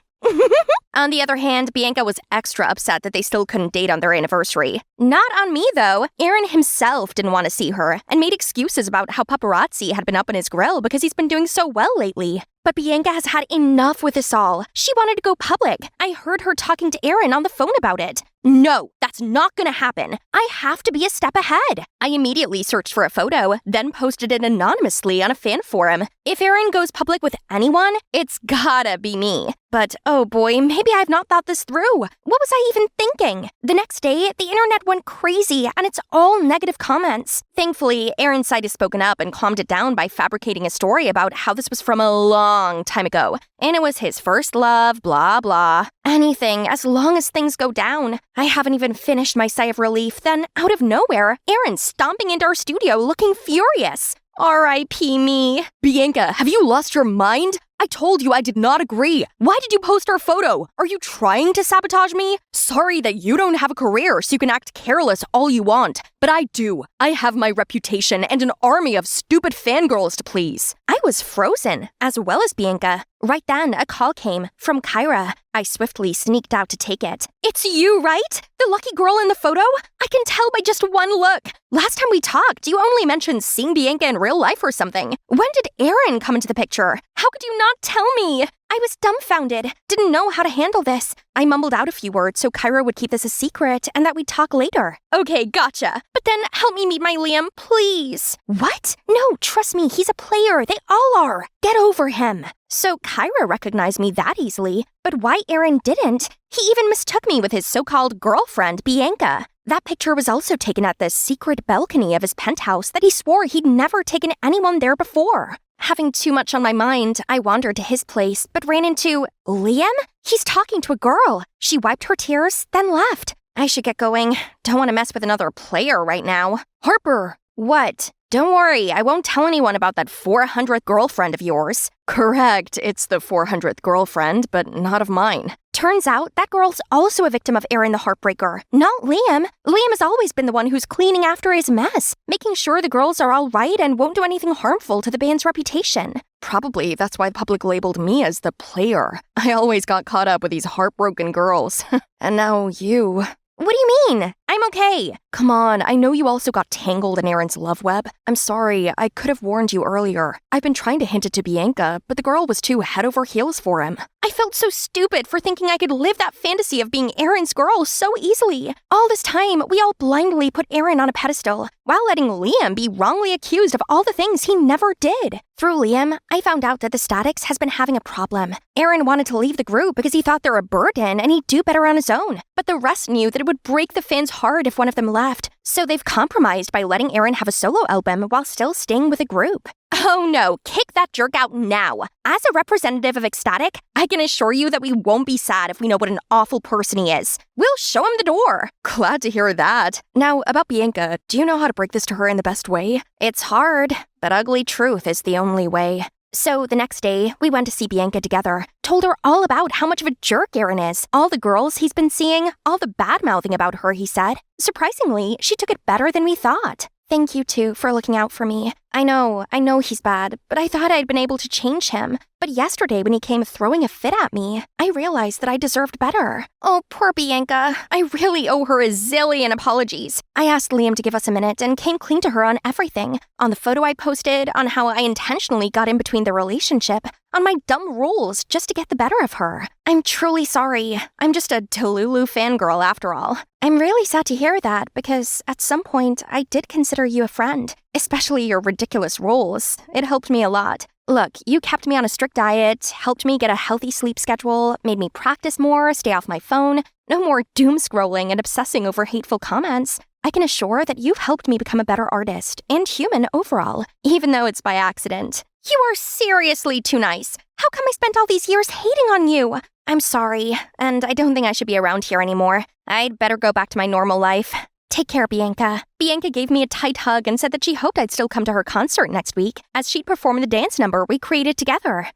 On the other hand, Bianca was extra upset that they still couldn't date on their anniversary. Not on me, though. Aaron himself didn't want to see her and made excuses about how paparazzi had been up on his grill because he's been doing so well lately. But Bianca has had enough with this all. She wanted to go public. I heard her talking to Aaron on the phone about it. No, that's not gonna happen. I have to be a step ahead. I immediately searched for a photo, then posted it anonymously on a fan forum. If Aaron goes public with anyone, it's gotta be me. But oh boy, maybe I've not thought this through. What was I even thinking? The next day, the internet went crazy and it's all negative comments. Thankfully, Aaron's side has spoken up and calmed it down by fabricating a story about how this was from a long time ago. And it was his first love, blah blah. Anything, as long as things go down. I haven't even finished my sigh of relief, then out of nowhere, Aaron's stomping into our studio looking furious. R.I.P. me. Bianca, have you lost your mind? I told you I did not agree. Why did you post our photo? Are you trying to sabotage me? Sorry that you don't have a career so you can act careless all you want. But I do. I have my reputation and an army of stupid fangirls to please. I was frozen, as well as Bianca. Right then, a call came from Kyra. I swiftly sneaked out to take it. It's you, right? The lucky girl in the photo? I can tell by just one look. Last time we talked, you only mentioned seeing Bianca in real life or something. When did Aaron come into the picture? How could you not tell me? I was dumbfounded, didn't know how to handle this. I mumbled out a few words so Kyra would keep this a secret and that we'd talk later. Okay, gotcha. But then help me meet my Liam, please. What? No, trust me, he's a player. They all are. Get over him. So Kyra recognized me that easily, but why Aaron didn't? He even mistook me with his so-called girlfriend, Bianca. That picture was also taken at the secret balcony of his penthouse that he swore he'd never taken anyone there before. Having too much on my mind, I wandered to his place, but ran into Liam? He's talking to a girl. She wiped her tears, then left. I should get going. Don't want to mess with another player right now. Harper, what? Don't worry, I won't tell anyone about that 400th girlfriend of yours. Correct, it's the 400th girlfriend, but not of mine. Turns out that girl's also a victim of Aaron the Heartbreaker, not Liam. Liam has always been the one who's cleaning after his mess, making sure the girls are all right and won't do anything harmful to the band's reputation. Probably that's why the public labeled me as the player. I always got caught up with these heartbroken girls. And now you. What do you mean? I'm okay. Come on, I know you also got tangled in Aaron's love web. I'm sorry, I could have warned you earlier. I've been trying to hint it to Bianca, but the girl was too head over heels for him. I felt so stupid for thinking I could live that fantasy of being Aaron's girl so easily. All this time, we all blindly put Aaron on a pedestal, while letting Liam be wrongly accused of all the things he never did. Through Liam, I found out that the Statics has been having a problem. Aaron wanted to leave the group because he thought they're a burden and he'd do better on his own. But the rest knew that it would break the fans' heart if one of them left. So they've compromised by letting Aaron have a solo album while still staying with the group. Oh no, kick that jerk out now. As a representative of Ecstatic, I can assure you that we won't be sad if we know what an awful person he is. We'll show him the door. Glad to hear that. Now, about Bianca, do you know how to break this to her in the best way? It's hard, but ugly truth is the only way. So the next day, we went to see Bianca together, told her all about how much of a jerk Aaron is, all the girls he's been seeing, all the bad-mouthing about her, he said. Surprisingly, she took it better than we thought. Thank you, too, for looking out for me. I know he's bad, but I thought I'd been able to change him. But yesterday when he came throwing a fit at me, I realized that I deserved better. Oh, poor Bianca. I really owe her a zillion apologies. I asked Liam to give us a minute and came clean to her on everything. On the photo I posted, on how I intentionally got in between the relationship, on my dumb rules just to get the better of her. I'm truly sorry. I'm just a Delulu fangirl after all. I'm really sad to hear that because at some point I did consider you a friend, especially your ridiculous rules. It helped me a lot. Look, you kept me on a strict diet, helped me get a healthy sleep schedule, made me practice more, stay off my phone, no more doom scrolling and obsessing over hateful comments. I can assure that you've helped me become a better artist and human overall, even though it's by accident. You are seriously too nice. How come I spent all these years hating on you? I'm sorry, and I don't think I should be around here anymore. I'd better go back to my normal life. Take care, Bianca. Bianca gave me a tight hug and said that she hoped I'd still come to her concert next week, as she'd perform the dance number we created together.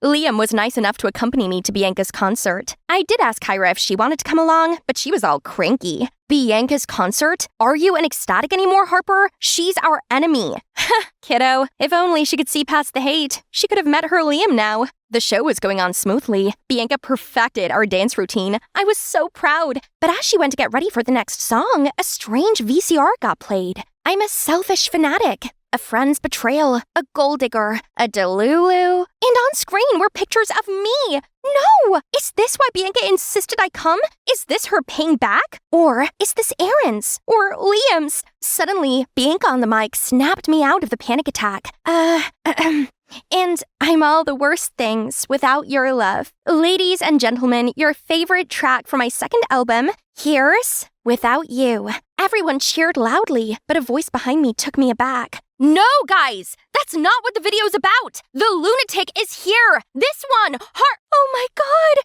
Liam was nice enough to accompany me to Bianca's concert. I did ask Kyra if she wanted to come along, but she was all cranky. Bianca's concert? Are you an ecstatic anymore, Harper? She's our enemy. Kiddo, if only she could see past the hate. She could have met her Liam now. The show was going on smoothly. Bianca perfected our dance routine. I was so proud. But as she went to get ready for the next song, a strange VCR got played. I'm a selfish fanatic. A friend's betrayal, a gold digger, a delulu, and on screen were pictures of me. No! Is this why Bianca insisted I come? Is this her paying back? Or is this Aaron's? Or Liam's? Suddenly, Bianca on the mic snapped me out of the panic attack. And I'm all the worst things without your love. Ladies and gentlemen, your favorite track from my second album, here's Without You. Everyone cheered loudly, but a voice behind me took me aback. No, guys! That's not what the video's about! The lunatic is here! This one! Oh my god!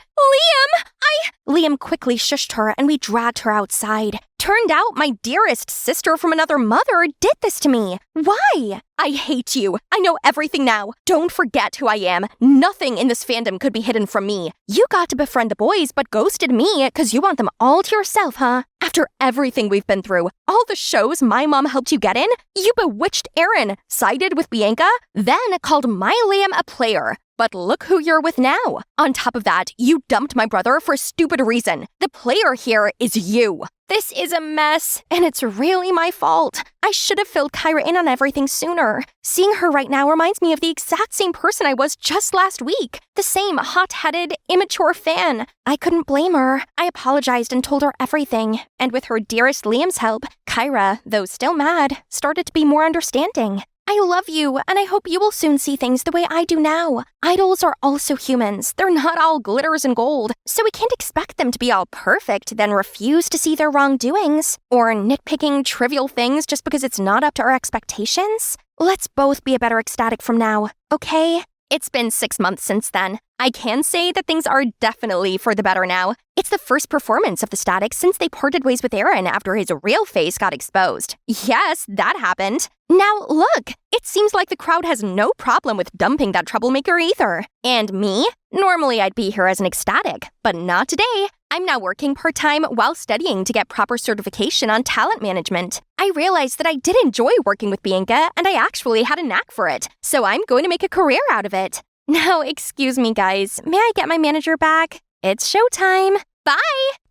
Liam quickly shushed her and we dragged her outside. Turned out my dearest sister from another mother did this to me. Why? I hate you. I know everything now. Don't forget who I am. Nothing in this fandom could be hidden from me. You got to befriend the boys but ghosted me because you want them all to yourself, huh? After everything we've been through, all the shows my mom helped you get in, you bewitched Aaron, sided with Bianca, then called my Liam a player. But look who you're with now. On top of that, you dumped my brother for a stupid reason. The player here is you. This is a mess, and it's really my fault. I should have filled Kyra in on everything sooner. Seeing her right now reminds me of the exact same person I was just last week. The same hot-headed, immature fan. I couldn't blame her. I apologized and told her everything. And with her dearest Liam's help, Kyra, though still mad, started to be more understanding. I love you, and I hope you will soon see things the way I do now. Idols are also humans. They're not all glitters and gold, so we can't expect them to be all perfect, then refuse to see their wrongdoings, or nitpicking trivial things just because it's not up to our expectations. Let's both be a better ecstatic from now, okay? It's been 6 months since then. I can say that things are definitely for the better now. It's the first performance of the Static since they parted ways with Aaron after his real face got exposed. Yes, that happened. Now look, it seems like the crowd has no problem with dumping that troublemaker either. And me? Normally I'd be here as an ecstatic, but not today. I'm now working part-time while studying to get proper certification on talent management. I realized that I did enjoy working with Bianca and I actually had a knack for it, so I'm going to make a career out of it. Now, excuse me guys, may I get my manager back? It's showtime. Bye!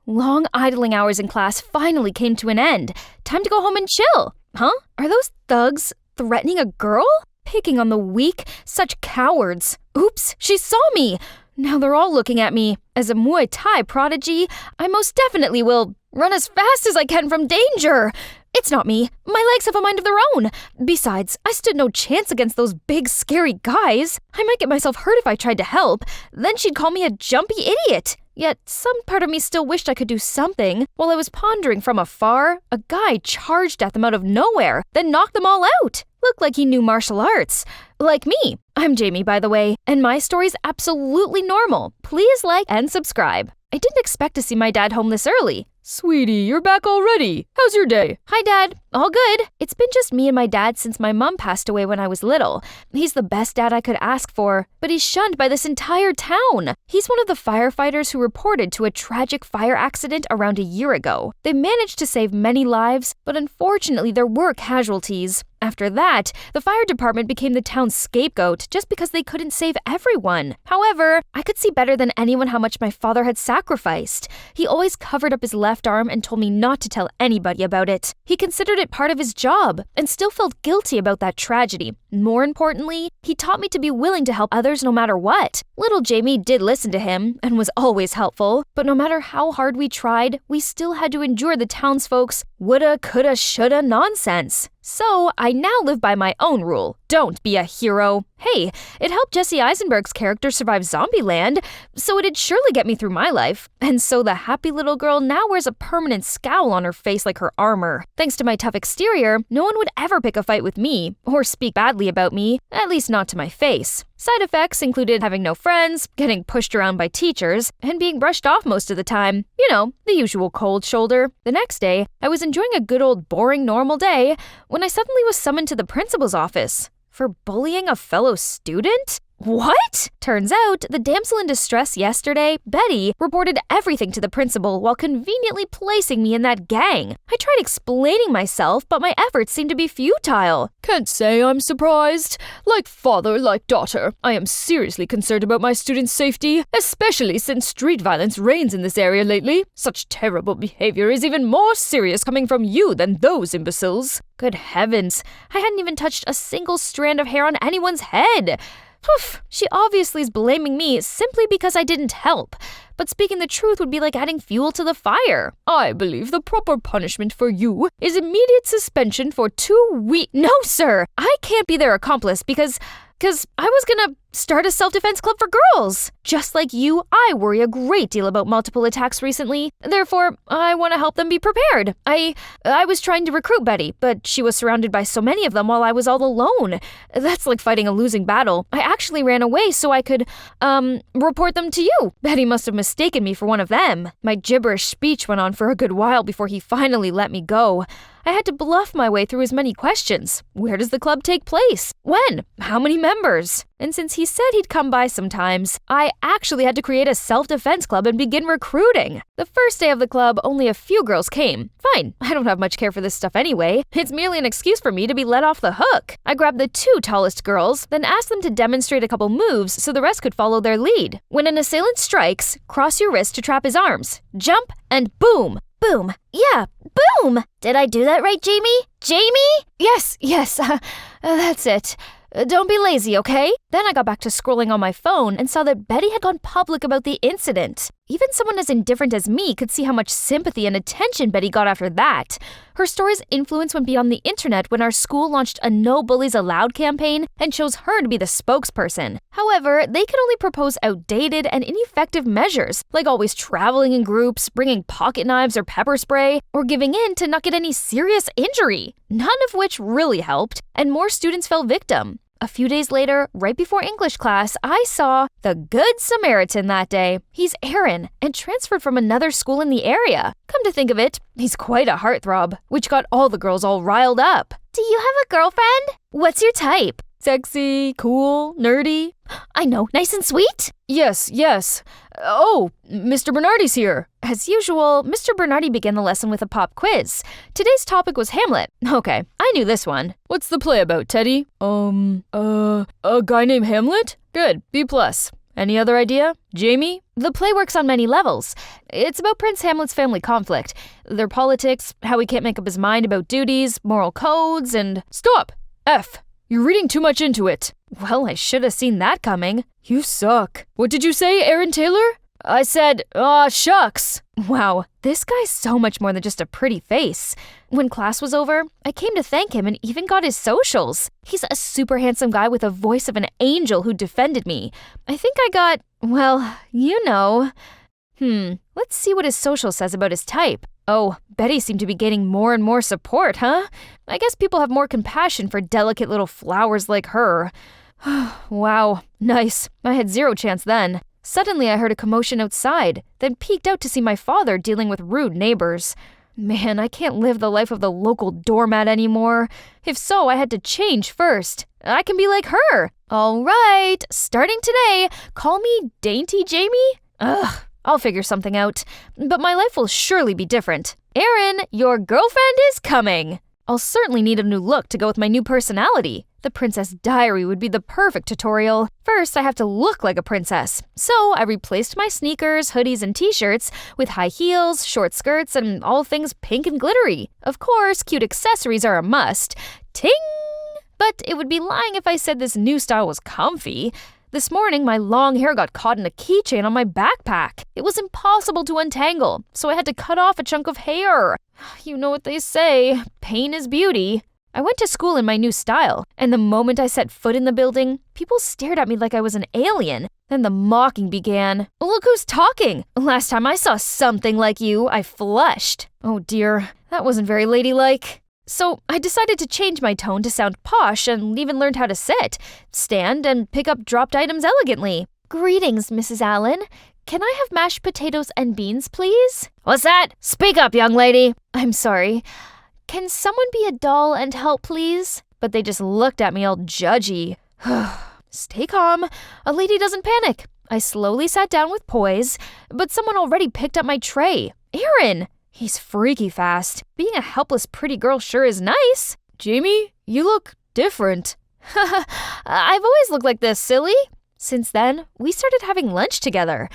Long idling hours in class finally came to an end. Time to go home and chill. Huh? Are those thugs threatening a girl? Picking on the weak? Such cowards. Oops, she saw me. Now they're all looking at me. As a Muay Thai prodigy, I most definitely will run as fast as I can from danger. It's not me. My legs have a mind of their own. Besides, I stood no chance against those big, scary guys. I might get myself hurt if I tried to help. Then she'd call me a jumpy idiot. Yet some part of me still wished I could do something. While I was pondering from afar, a guy charged at them out of nowhere, then knocked them all out. Looked like he knew martial arts. Like me. I'm Jamie, by the way, and my story's absolutely normal. Please like and subscribe. I didn't expect to see my dad home this early. Sweetie, you're back already. How's your day? Hi, Dad. All good. It's been just me and my dad since my mom passed away when I was little. He's the best dad I could ask for, but he's shunned by this entire town. He's one of the firefighters who reported to a tragic fire accident around a year ago. They managed to save many lives, but unfortunately there were casualties. After that, the fire department became the town's scapegoat just because they couldn't save everyone. However, I could see better than anyone how much my father had sacrificed. He always covered up his left arm and told me not to tell anybody about it. He considered it part of his job and still felt guilty about that tragedy. More importantly, he taught me to be willing to help others no matter what. Little Jamie did listen to him and was always helpful, but no matter how hard we tried, we still had to endure the townsfolk's woulda, coulda, shoulda nonsense. So I now live by my own rule. don't be a hero. Hey, it helped Jesse Eisenberg's character survive Zombieland, so it'd surely get me through my life. And so the happy little girl now wears a permanent scowl on her face like her armor. Thanks to my tough exterior, no one would ever pick a fight with me, or speak badly about me, at least not to my face. Side effects included having no friends, getting pushed around by teachers, and being brushed off most of the time. You know, the usual cold shoulder. The next day, I was enjoying a good old boring normal day when I suddenly was summoned to the principal's office. For bullying a fellow student? What? Turns out, the damsel in distress yesterday, Betty, reported everything to the principal while conveniently placing me in that gang. I tried explaining myself, but my efforts seemed to be futile. Can't say I'm surprised. Like father, like daughter, I am seriously concerned about my students' safety, especially since street violence reigns in this area lately. Such terrible behavior is even more serious coming from you than those imbeciles. Good heavens, I hadn't even touched a single strand of hair on anyone's head. Poof, she obviously is blaming me simply because I didn't help. But speaking the truth would be like adding fuel to the fire. I believe the proper punishment for you is immediate suspension for 2 weeks. No, sir, I can't be their accomplice because I was gonna start a self-defense club for girls. Just like you, I worry a great deal about multiple attacks recently. Therefore, I want to help them be prepared. I was trying to recruit Betty, but she was surrounded by so many of them while I was all alone. That's like fighting a losing battle. I actually ran away so I could, report them to you. Betty must have mistaken me for one of them. My gibberish speech went on for a good while before he finally let me go. I had to bluff my way through his many questions. Where does the club take place? When? How many members? And since he said he'd come by sometimes, I actually had to create a self-defense club and begin recruiting. The first day of the club, only a few girls came. Fine, I don't have much care for this stuff anyway. It's merely an excuse for me to be let off the hook. I grabbed the 2 tallest girls, then asked them to demonstrate a couple moves so the rest could follow their lead. When an assailant strikes, cross your wrist to trap his arms. Jump, and boom! Boom. Yeah, boom! Did I do that right, Jamie? Jamie? Yes, that's it. Don't be lazy, okay? Then I got back to scrolling on my phone and saw that Betty had gone public about the incident. Even someone as indifferent as me could see how much sympathy and attention Betty got after that. Her story's influence went beyond the internet when our school launched a No Bullies Allowed campaign and chose her to be the spokesperson. However, they could only propose outdated and ineffective measures, like always traveling in groups, bringing pocket knives or pepper spray, or giving in to not get any serious injury. None of which really helped, and more students fell victim. A few days later, right before English class, I saw the Good Samaritan that day. He's Aaron and transferred from another school in the area. Come to think of it, he's quite a heartthrob, which got all the girls all riled up. Do you have a girlfriend? What's your type? Sexy, cool, nerdy. I know, nice and sweet? Yes. Oh, Mr. Bernardi's here. As usual, Mr. Bernardi began the lesson with a pop quiz. Today's topic was Hamlet. Okay, I knew this one. What's the play about, Teddy? A guy named Hamlet? Good, B+. Any other idea? Jamie? The play works on many levels. It's about Prince Hamlet's family conflict, their politics, how he can't make up his mind about duties, moral codes, and— Stop! F. You're reading too much into it. Well, I should have seen that coming. You suck. What did you say, Aaron Taylor? I said, aw, shucks. Wow, this guy's so much more than just a pretty face. When class was over, I came to thank him and even got his socials. He's a super handsome guy with a voice of an angel who defended me. I think I got, well, you know. Let's see what his social says about his type. Oh, Betty seemed to be gaining more and more support, huh? I guess people have more compassion for delicate little flowers like her. Wow, nice. I had zero chance then. Suddenly I heard a commotion outside, then peeked out to see my father dealing with rude neighbors. Man, I can't live the life of the local doormat anymore. If so, I had to change first. I can be like her. All right, starting today, call me Dainty Jamie? Ugh. I'll figure something out, but my life will surely be different. Aaron, your girlfriend is coming! I'll certainly need a new look to go with my new personality. The Princess Diary would be the perfect tutorial. First, I have to look like a princess. So I replaced my sneakers, hoodies, and t-shirts with high heels, short skirts, and all things pink and glittery. Of course, cute accessories are a must. Ting! But it would be lying if I said this new style was comfy. This morning, my long hair got caught in a keychain on my backpack. It was impossible to untangle, so I had to cut off a chunk of hair. You know what they say, pain is beauty. I went to school in my new style, and the moment I set foot in the building, people stared at me like I was an alien. Then the mocking began. Look who's talking! Last time I saw something like you, I flushed. Oh dear, that wasn't very ladylike. So I decided to change my tone to sound posh and even learned how to sit, stand, and pick up dropped items elegantly. Greetings, Mrs. Allen. Can I have mashed potatoes and beans, please? What's that? Speak up, young lady. I'm sorry. Can someone be a doll and help, please? But they just looked at me all judgy. Stay calm. A lady doesn't panic. I slowly sat down with poise, but someone already picked up my tray. Aaron! He's freaky fast. Being a helpless pretty girl sure is nice. Jamie, you look different. I've always looked like this, silly. Since then, we started having lunch together.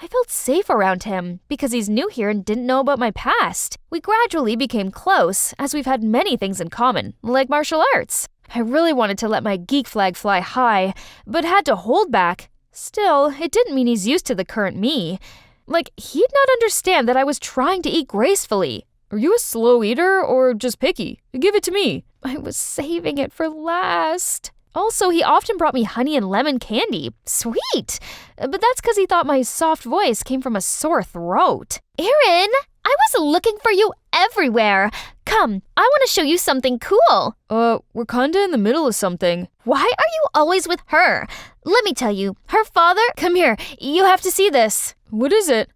I felt safe around him because he's new here and didn't know about my past. We gradually became close as we've had many things in common, like martial arts. I really wanted to let my geek flag fly high, but had to hold back. Still, it didn't mean he's used to the current me. Like, he'd not understand that I was trying to eat gracefully. Are you a slow eater or just picky? Give it to me. I was saving it for last. Also, he often brought me honey and lemon candy. Sweet! But that's because he thought my soft voice came from a sore throat. Aaron, I was looking for you everywhere. Come, I want to show you something cool. We're kinda in the middle of something. Why are you always with her? Let me tell you, her father— Come here, you have to see this. What is it?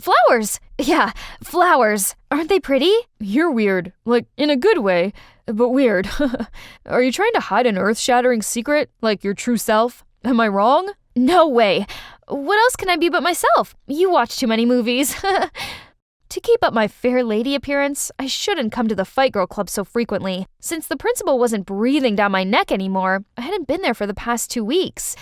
Flowers. Yeah, flowers. Aren't they pretty? You're weird. Like, in a good way, but weird. Are you trying to hide an earth-shattering secret? Like your true self? Am I wrong? No way. What else can I be but myself? You watch too many movies. To keep up my fair lady appearance, I shouldn't come to the Fight Girl Club so frequently. Since the principal wasn't breathing down my neck anymore, I hadn't been there for the past 2 weeks.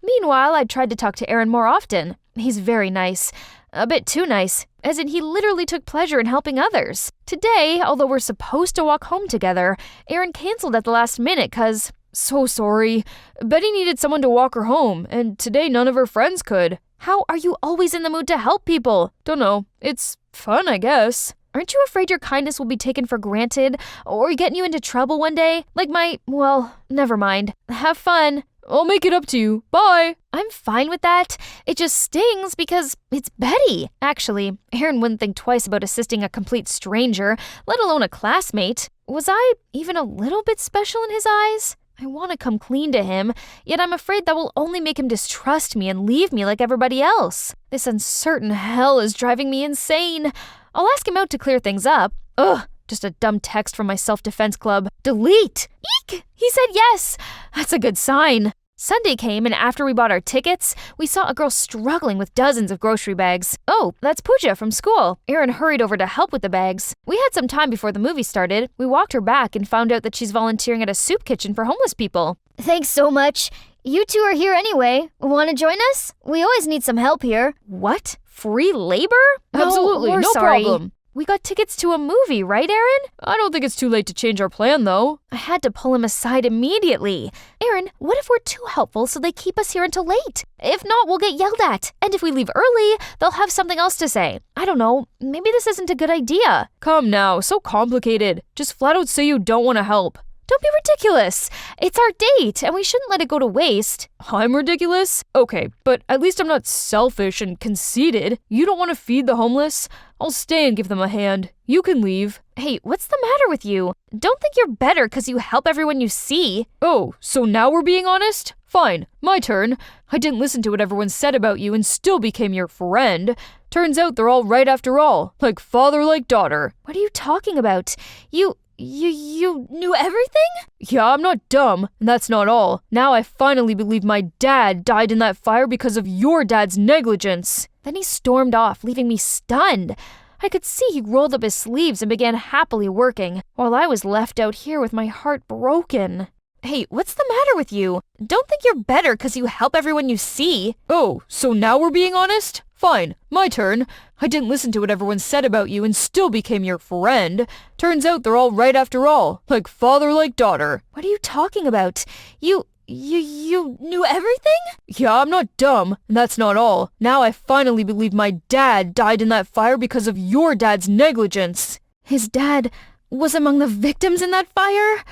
Meanwhile, I tried to talk to Aaron more often. He's very nice. A bit too nice, as in he literally took pleasure in helping others. Today, although we're supposed to walk home together, Aaron canceled at the last minute cause— So sorry. Betty needed someone to walk her home, and today none of her friends could. How are you always in the mood to help people? Dunno. It's fun, I guess. Aren't you afraid your kindness will be taken for granted, or get you into trouble one day? Like well, never mind. Have fun. I'll make it up to you. Bye. I'm fine with that. It just stings because it's Betty. Actually, Aaron wouldn't think twice about assisting a complete stranger, let alone a classmate. Was I even a little bit special in his eyes? I want to come clean to him, yet I'm afraid that will only make him distrust me and leave me like everybody else. This uncertain hell is driving me insane. I'll ask him out to clear things up. Ugh. Just a dumb text from my self-defense club. Delete! Eek! He said yes! That's a good sign. Sunday came, and after we bought our tickets, we saw a girl struggling with dozens of grocery bags. Oh, that's Pooja from school. Aaron hurried over to help with the bags. We had some time before the movie started. We walked her back and found out that she's volunteering at a soup kitchen for homeless people. Thanks so much. You two are here anyway. Want to join us? We always need some help here. What? Free labor? Absolutely, no sorry. problem. We got tickets to a movie, right, Aaron? I don't think it's too late to change our plan, though. I had to pull him aside immediately. Aaron, what if we're too helpful so they keep us here until late? If not, we'll get yelled at. And if we leave early, they'll have something else to say. I don't know. Maybe this isn't a good idea. Come now, so complicated. Just flat out say you don't want to help. Don't be ridiculous. It's our date, and we shouldn't let it go to waste. I'm ridiculous? Okay, but at least I'm not selfish and conceited. You don't want to feed the homeless? I'll stay and give them a hand. You can leave. Hey, what's the matter with you? Don't think you're better because you help everyone you see. Oh, so now we're being honest? Fine, my turn. I didn't listen to what everyone said about you and still became your friend. Turns out they're all right after all. Like father, like daughter. What are you talking about? You knew everything? Yeah, I'm not dumb, and that's not all. Now I finally believe my dad died in that fire because of your dad's negligence. Then he stormed off, leaving me stunned. I could see he rolled up his sleeves and began happily working, while I was left out here with my heart broken. Hey, what's the matter with you? Don't think you're better because you help everyone you see. Oh, so now we're being honest? Fine, my turn. I didn't listen to what everyone said about you and still became your friend. Turns out they're all right after all. Like father, like daughter. What are you talking about? You knew everything? Yeah, I'm not dumb, and that's not all. Now I finally believe my dad died in that fire because of your dad's negligence. His dad was among the victims in that fire?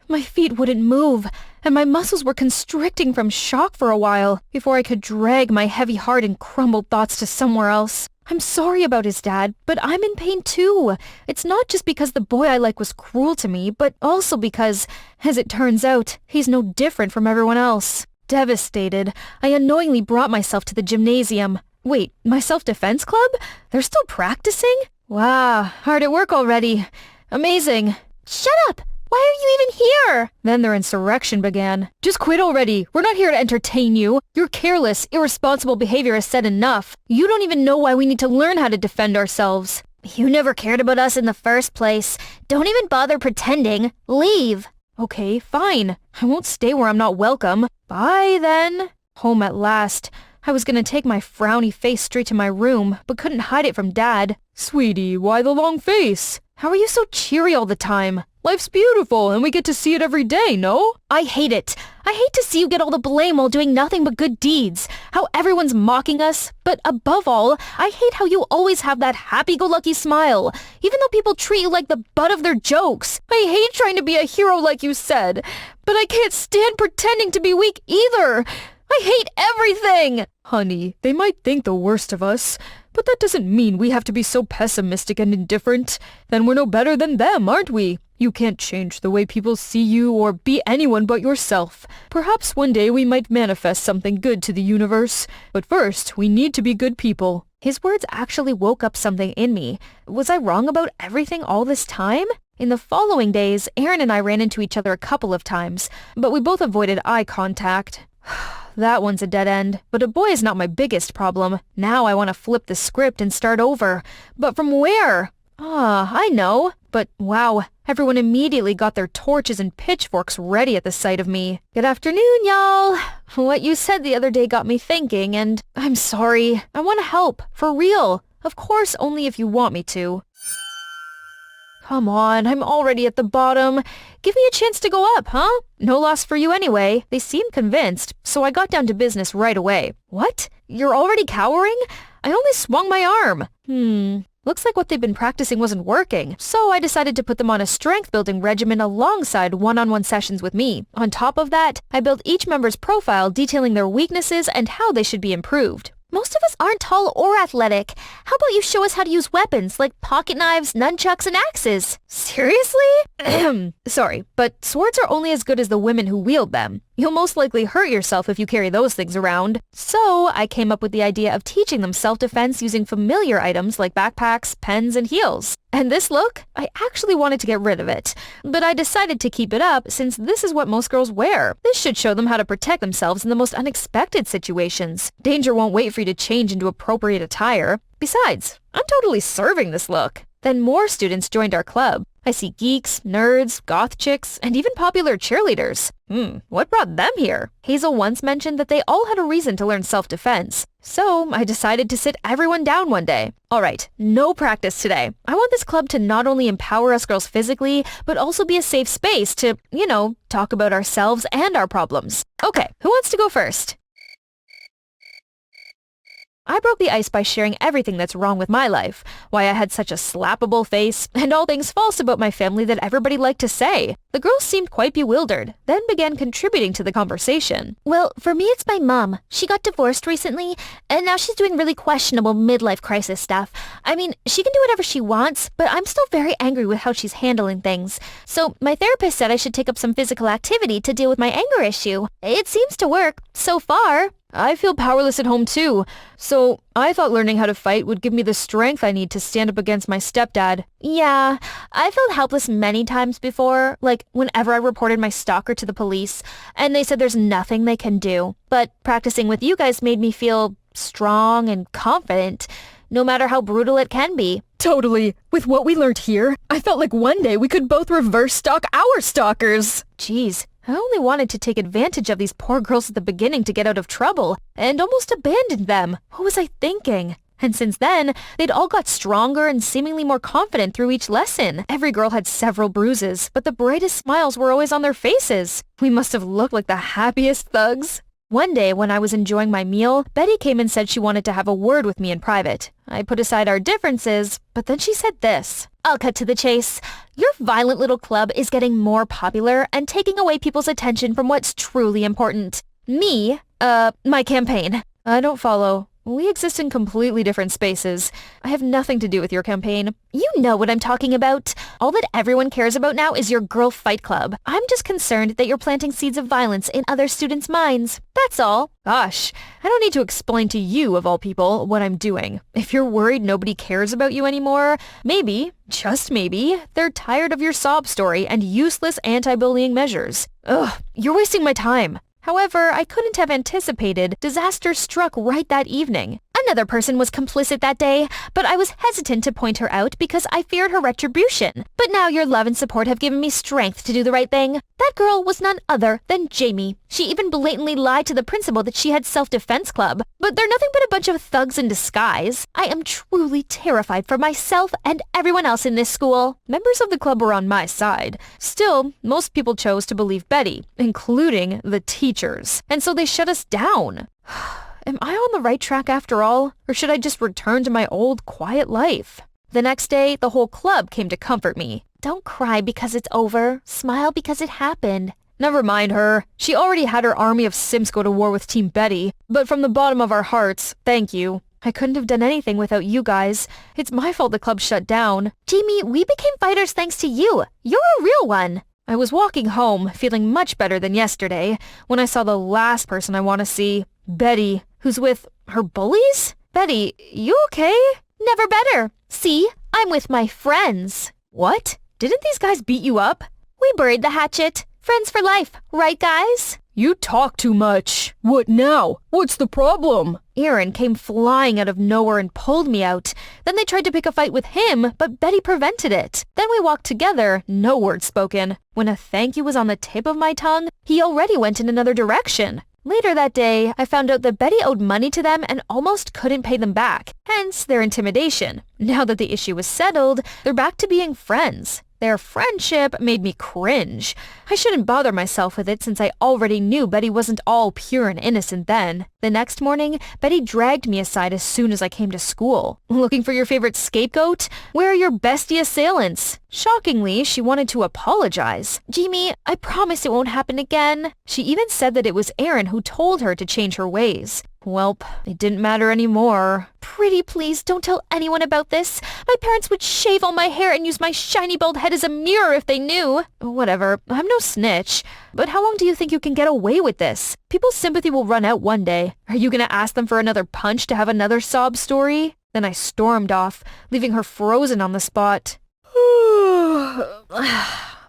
My feet wouldn't move, and my muscles were constricting from shock for a while before I could drag my heavy heart and crumbled thoughts to somewhere else. I'm sorry about his dad, but I'm in pain too. It's not just because the boy I like was cruel to me, but also because, as it turns out, he's no different from everyone else. Devastated, I unknowingly brought myself to the gymnasium. Wait, my self-defense club? They're still practicing? Wow, hard at work already. Amazing. Shut up! Why are you even here? Then their insurrection began. Just quit already. We're not here to entertain you. Your careless, irresponsible behavior has said enough. You don't even know why we need to learn how to defend ourselves. You never cared about us in the first place. Don't even bother pretending. Leave. Okay, fine. I won't stay where I'm not welcome. Bye, then. Home at last. I was gonna take my frowny face straight to my room, but couldn't hide it from Dad. Sweetie, why the long face? How are you so cheery all the time? Life's beautiful, and we get to see it every day, no? I hate it. I hate to see you get all the blame while doing nothing but good deeds. How everyone's mocking us. But above all, I hate how you always have that happy-go-lucky smile, even though people treat you like the butt of their jokes. I hate trying to be a hero like you said, but I can't stand pretending to be weak either. I hate everything! Honey, they might think the worst of us, but that doesn't mean we have to be so pessimistic and indifferent. Then we're no better than them, aren't we? You can't change the way people see you or be anyone but yourself. Perhaps one day we might manifest something good to the universe. But first, we need to be good people. His words actually woke up something in me. Was I wrong about everything all this time? In the following days, Aaron and I ran into each other a couple of times, but we both avoided eye contact. That one's a dead end, but a boy is not my biggest problem. Now I want to flip the script and start over. But from where? I know. But wow, everyone immediately got their torches and pitchforks ready at the sight of me. Good afternoon, y'all. What you said the other day got me thinking, and I'm sorry. I want to help, for real. Of course, only if you want me to. Come on, I'm already at the bottom. Give me a chance to go up, huh? No loss for you anyway. They seemed convinced, so I got down to business right away. What? You're already cowering? I only swung my arm. Looks like what they've been practicing wasn't working, so I decided to put them on a strength-building regimen alongside one-on-one sessions with me. On top of that, I built each member's profile detailing their weaknesses and how they should be improved. Most of us aren't tall or athletic. How about you show us how to use weapons like pocket knives, nunchucks, and axes? Seriously? Sorry, but swords are only as good as the women who wield them. You'll most likely hurt yourself if you carry those things around. So I came up with the idea of teaching them self-defense using familiar items like backpacks, pens, and heels. And this look? I actually wanted to get rid of it, but I decided to keep it up since this is what most girls wear. This should show them how to protect themselves in the most unexpected situations. Danger won't wait for you to change into appropriate attire. Besides, I'm totally serving this look. Then more students joined our club. I see geeks, nerds, goth chicks, and even popular cheerleaders. What brought them here? Hazel once mentioned that they all had a reason to learn self-defense. So I decided to sit everyone down one day. Alright, no practice today. I want this club to not only empower us girls physically, but also be a safe space to, talk about ourselves and our problems. Okay, who wants to go first? I broke the ice by sharing everything that's wrong with my life, why I had such a slappable face, and all things false about my family that everybody liked to say. The girls seemed quite bewildered, then began contributing to the conversation. Well, for me it's my mom. She got divorced recently, and now she's doing really questionable midlife crisis stuff. I mean, she can do whatever she wants, but I'm still very angry with how she's handling things. So my therapist said I should take up some physical activity to deal with my anger issue. It seems to work, so far. I feel powerless at home too, so I thought learning how to fight would give me the strength I need to stand up against my stepdad. Yeah, I felt helpless many times before, like whenever I reported my stalker to the police, and they said there's nothing they can do. But practicing with you guys made me feel strong and confident, no matter how brutal it can be. Totally. With what we learned here, I felt like one day we could both reverse stalk our stalkers. Jeez. I only wanted to take advantage of these poor girls at the beginning to get out of trouble, and almost abandoned them. What was I thinking? And since then, they'd all got stronger and seemingly more confident through each lesson. Every girl had several bruises, but the brightest smiles were always on their faces. We must have looked like the happiest thugs. One day, when I was enjoying my meal, Betty came and said she wanted to have a word with me in private. I put aside our differences, but then she said this. I'll cut to the chase. Your violent little club is getting more popular and taking away people's attention from what's truly important. My campaign. I don't follow. We exist in completely different spaces. I have nothing to do with your campaign. You know what I'm talking about. All that everyone cares about now is your girl fight club. I'm just concerned that you're planting seeds of violence in other students' minds. That's all. Gosh, I don't need to explain to you, of all people, what I'm doing. If you're worried nobody cares about you anymore, maybe, just maybe, they're tired of your sob story and useless anti-bullying measures. Ugh, you're wasting my time. However, I couldn't have anticipated disaster struck right that evening. Another person was complicit that day, but I was hesitant to point her out because I feared her retribution. But now your love and support have given me strength to do the right thing. That girl was none other than Jamie. She even blatantly lied to the principal that she had self-defense club. But they're nothing but a bunch of thugs in disguise. I am truly terrified for myself and everyone else in this school. Members of the club were on my side. Still, most people chose to believe Betty, including the teachers. And so they shut us down. Am I on the right track after all? Or should I just return to my old, quiet life? The next day, the whole club came to comfort me. Don't cry because it's over. Smile because it happened. Never mind her. She already had her army of simps go to war with Team Betty. But from the bottom of our hearts, thank you. I couldn't have done anything without you guys. It's my fault the club shut down. Jamie, we became fighters thanks to you. You're a real one. I was walking home, feeling much better than yesterday, when I saw the last person I want to see, Betty, who's with her bullies? Betty, you okay? Never better. See, I'm with my friends. What? Didn't these guys beat you up? We buried the hatchet. Friends for life, right guys? You talk too much. What now? What's the problem? Aaron came flying out of nowhere and pulled me out. Then they tried to pick a fight with him, but Betty prevented it. Then we walked together, no word spoken. When a thank you was on the tip of my tongue, he already went in another direction. Later that day, I found out that Betty owed money to them and almost couldn't pay them back, hence their intimidation. Now that the issue was settled, they're back to being friends. Their friendship made me cringe. I shouldn't bother myself with it since I already knew Betty wasn't all pure and innocent then. The next morning, Betty dragged me aside as soon as I came to school. Looking for your favorite scapegoat? Where are your bestie assailants? Shockingly, she wanted to apologize. Jamie, I promise it won't happen again. She even said that it was Aaron who told her to change her ways. Welp, it didn't matter anymore. Pretty please, don't tell anyone about this. My parents would shave all my hair and use my shiny bald head as a mirror if they knew. Whatever, I'm no snitch. But how long do you think you can get away with this? People's sympathy will run out one day. Are you gonna ask them for another punch to have another sob story? Then I stormed off, leaving her frozen on the spot.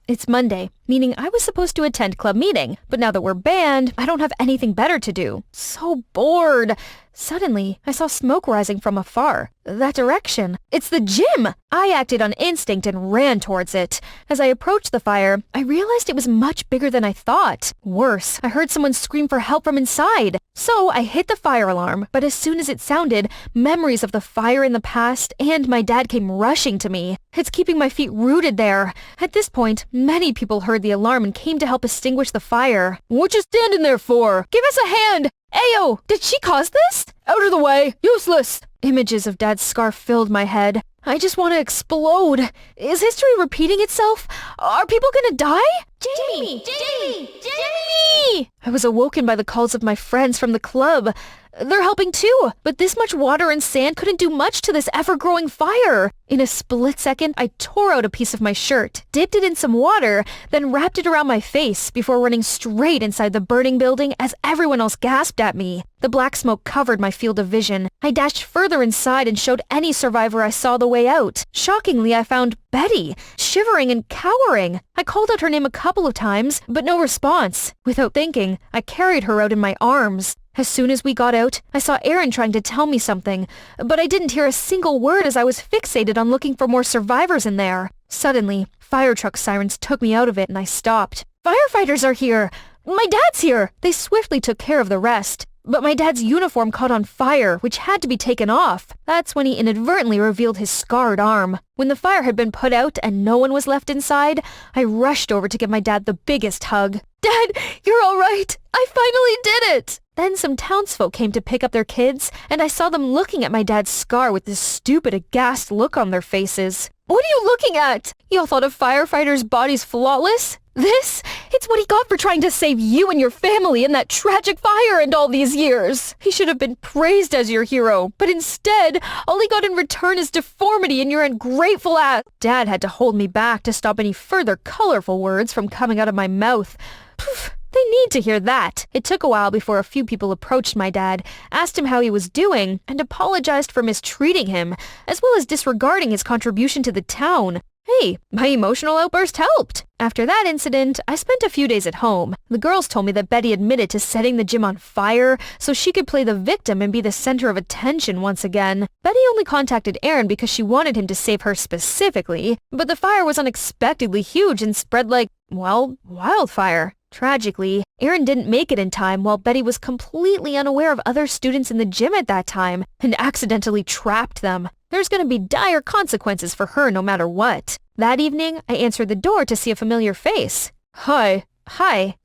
It's Monday, meaning I was supposed to attend club meeting, but now that we're banned, I don't have anything better to do. So bored. Suddenly, I saw smoke rising from afar. That direction. It's the gym! I acted on instinct and ran towards it. As I approached the fire, I realized it was much bigger than I thought. Worse, I heard someone scream for help from inside. So I hit the fire alarm, but as soon as it sounded, memories of the fire in the past and my dad came rushing to me. It's keeping my feet rooted there. At this point, many people heard the alarm and came to help extinguish the fire. What you standing there for? Give us a hand! Ayo, did she cause this? Out of the way! Useless! Images of Dad's scar filled my head. I just want to explode. Is history repeating itself? Are people gonna die? Jamie! Jamie! Jamie! I was awoken by the calls of my friends from the club. They're helping too, but this much water and sand couldn't do much to this ever-growing fire. In a split second, I tore out a piece of my shirt, dipped it in some water, then wrapped it around my face before running straight inside the burning building as everyone else gasped at me. The black smoke covered my field of vision. I dashed further inside and showed any survivor I saw the way out. Shockingly, I found Betty, shivering and cowering. I called out her name a couple of times, but no response. Without thinking, I carried her out in my arms. As soon as we got out, I saw Aaron trying to tell me something, but I didn't hear a single word as I was fixated on looking for more survivors in there. Suddenly, fire truck sirens took me out of it and I stopped. Firefighters are here! My dad's here! They swiftly took care of the rest. but my dad's uniform caught on fire, which had to be taken off. That's when he inadvertently revealed his scarred arm. When the fire had been put out and no one was left inside, I rushed over to give my dad the biggest hug. Dad, you're all right. I finally did it. Then some townsfolk came to pick up their kids, and I saw them looking at my dad's scar with this stupid, aghast look on their faces. What are you looking at? Y'all thought a firefighter's body's flawless? This? It's what he got for trying to save you and your family in that tragic fire and all these years. He should have been praised as your hero, but instead, all he got in return is deformity and your ungrateful ass. Dad had to hold me back to stop any further colorful words from coming out of my mouth. Poof. They need to hear that. It took a while before a few people approached my dad, asked him how he was doing, and apologized for mistreating him, as well as disregarding his contribution to the town. Hey, my emotional outburst helped. After that incident, I spent a few days at home. The girls told me that Betty admitted to setting the gym on fire so she could play the victim and be the center of attention once again. Betty only contacted Aaron because she wanted him to save her specifically, but the fire was unexpectedly huge and spread like, well, wildfire. Tragically, Aaron didn't make it in time while Betty was completely unaware of other students in the gym at that time and accidentally trapped them. There's going to be dire consequences for her no matter what. That evening, I answered the door to see a familiar face. Hi.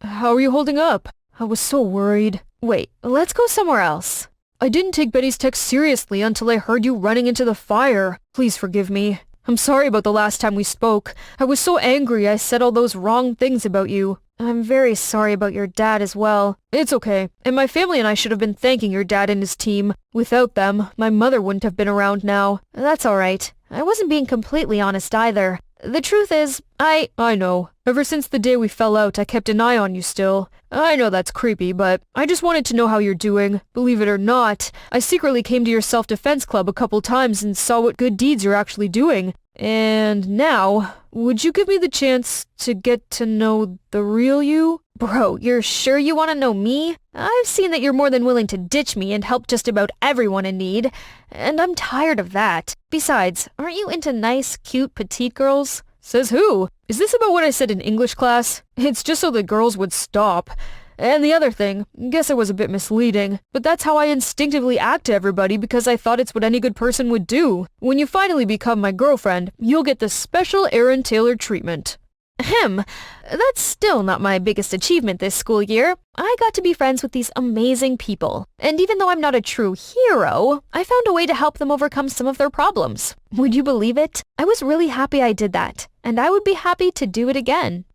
How are you holding up? I was so worried. Wait, let's go somewhere else. I didn't take Betty's text seriously until I heard you running into the fire. Please forgive me. I'm sorry about the last time we spoke. I was so angry I said all those wrong things about you. I'm very sorry about your dad as well. It's okay, and my family and I should have been thanking your dad and his team. Without them, my mother wouldn't have been around now. That's alright. I wasn't being completely honest either. The truth is, I know. Ever since the day we fell out, I kept an eye on you still. I know that's creepy, but I just wanted to know how you're doing. Believe it or not, I secretly came to your self-defense club a couple times and saw what good deeds you're actually doing. And now, would you give me the chance to get to know the real you? Bro, you're sure you want to know me? I've seen that you're more than willing to ditch me and help just about everyone in need, and I'm tired of that. Besides, aren't you into nice, cute, petite girls? Says who? Is this about what I said in English class? It's just so the girls would stop. And the other thing, guess it was a bit misleading, but that's how I instinctively act to everybody because I thought it's what any good person would do. When you finally become my girlfriend, you'll get the special Aaron Taylor treatment. That's still not my biggest achievement this school year. I got to be friends with these amazing people. And even though I'm not a true hero, I found a way to help them overcome some of their problems. Would you believe it? I was really happy I did that, and I would be happy to do it again.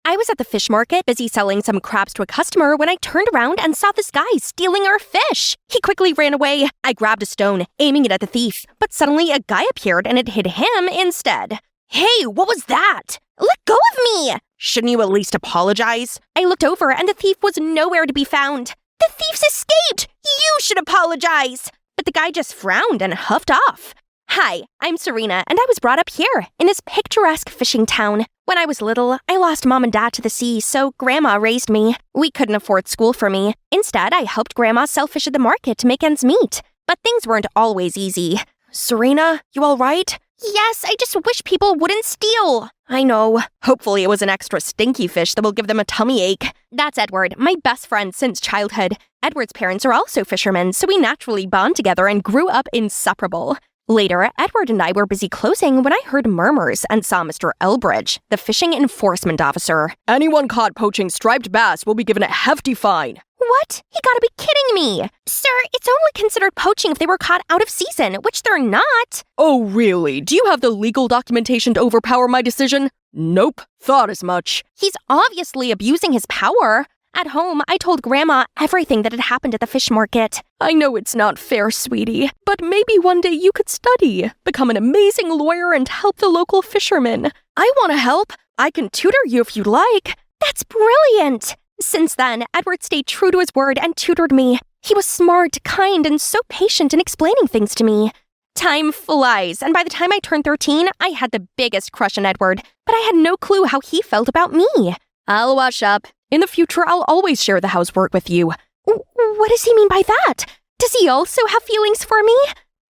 I was at the fish market busy selling some crabs to a customer when I turned around and saw this guy stealing our fish. He quickly ran away. I grabbed a stone, aiming it at the thief, but suddenly a guy appeared and it hit him instead. Hey, what was that? Let go of me! Shouldn't you at least apologize? I looked over and the thief was nowhere to be found. The thief's escaped! You should apologize! But the guy just frowned and huffed off. Hi, I'm Serena, and I was brought up here, in this picturesque fishing town. When I was little, I lost Mom and Dad to the sea, so Grandma raised me. We couldn't afford school for me. Instead, I helped Grandma sell fish at the market to make ends meet. But things weren't always easy. Serena, you all right? Yes, I just wish people wouldn't steal. I know. Hopefully it was an extra stinky fish that will give them a tummy ache. That's Edward, my best friend since childhood. Edward's parents are also fishermen, so we naturally bond together and grew up inseparable. Later, Edward and I were busy closing when I heard murmurs and saw Mr. Elbridge, the fishing enforcement officer. Anyone caught poaching striped bass will be given a hefty fine. What? You gotta be kidding me! Sir, it's only considered poaching if they were caught out of season, which they're not. Oh, really? Do you have the legal documentation to overpower my decision? Nope. Thought as much. He's obviously abusing his power. At home, I told Grandma everything that had happened at the fish market. I know it's not fair, sweetie, but maybe one day you could study, become an amazing lawyer, and help the local fishermen. I want to help. I can tutor you if you'd like. That's brilliant! Since then, Edward stayed true to his word and tutored me. He was smart, kind, and so patient in explaining things to me. Time flies, and by the time I turned 13, I had the biggest crush on Edward, but I had no clue how he felt about me. I'll wash up. In the future, I'll always share the housework with you. What does he mean by that? Does he also have feelings for me?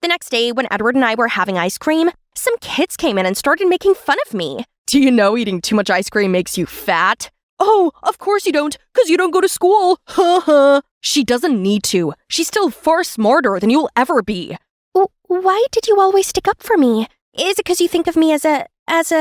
The next day, when Edward and I were having ice cream, some kids came in and started making fun of me. Do you know eating too much ice cream makes you fat? Oh, of course you don't, because you don't go to school. Haha. She doesn't need to. She's still far smarter than you'll ever be. Why did you always stick up for me? Is it because you think of me as a... As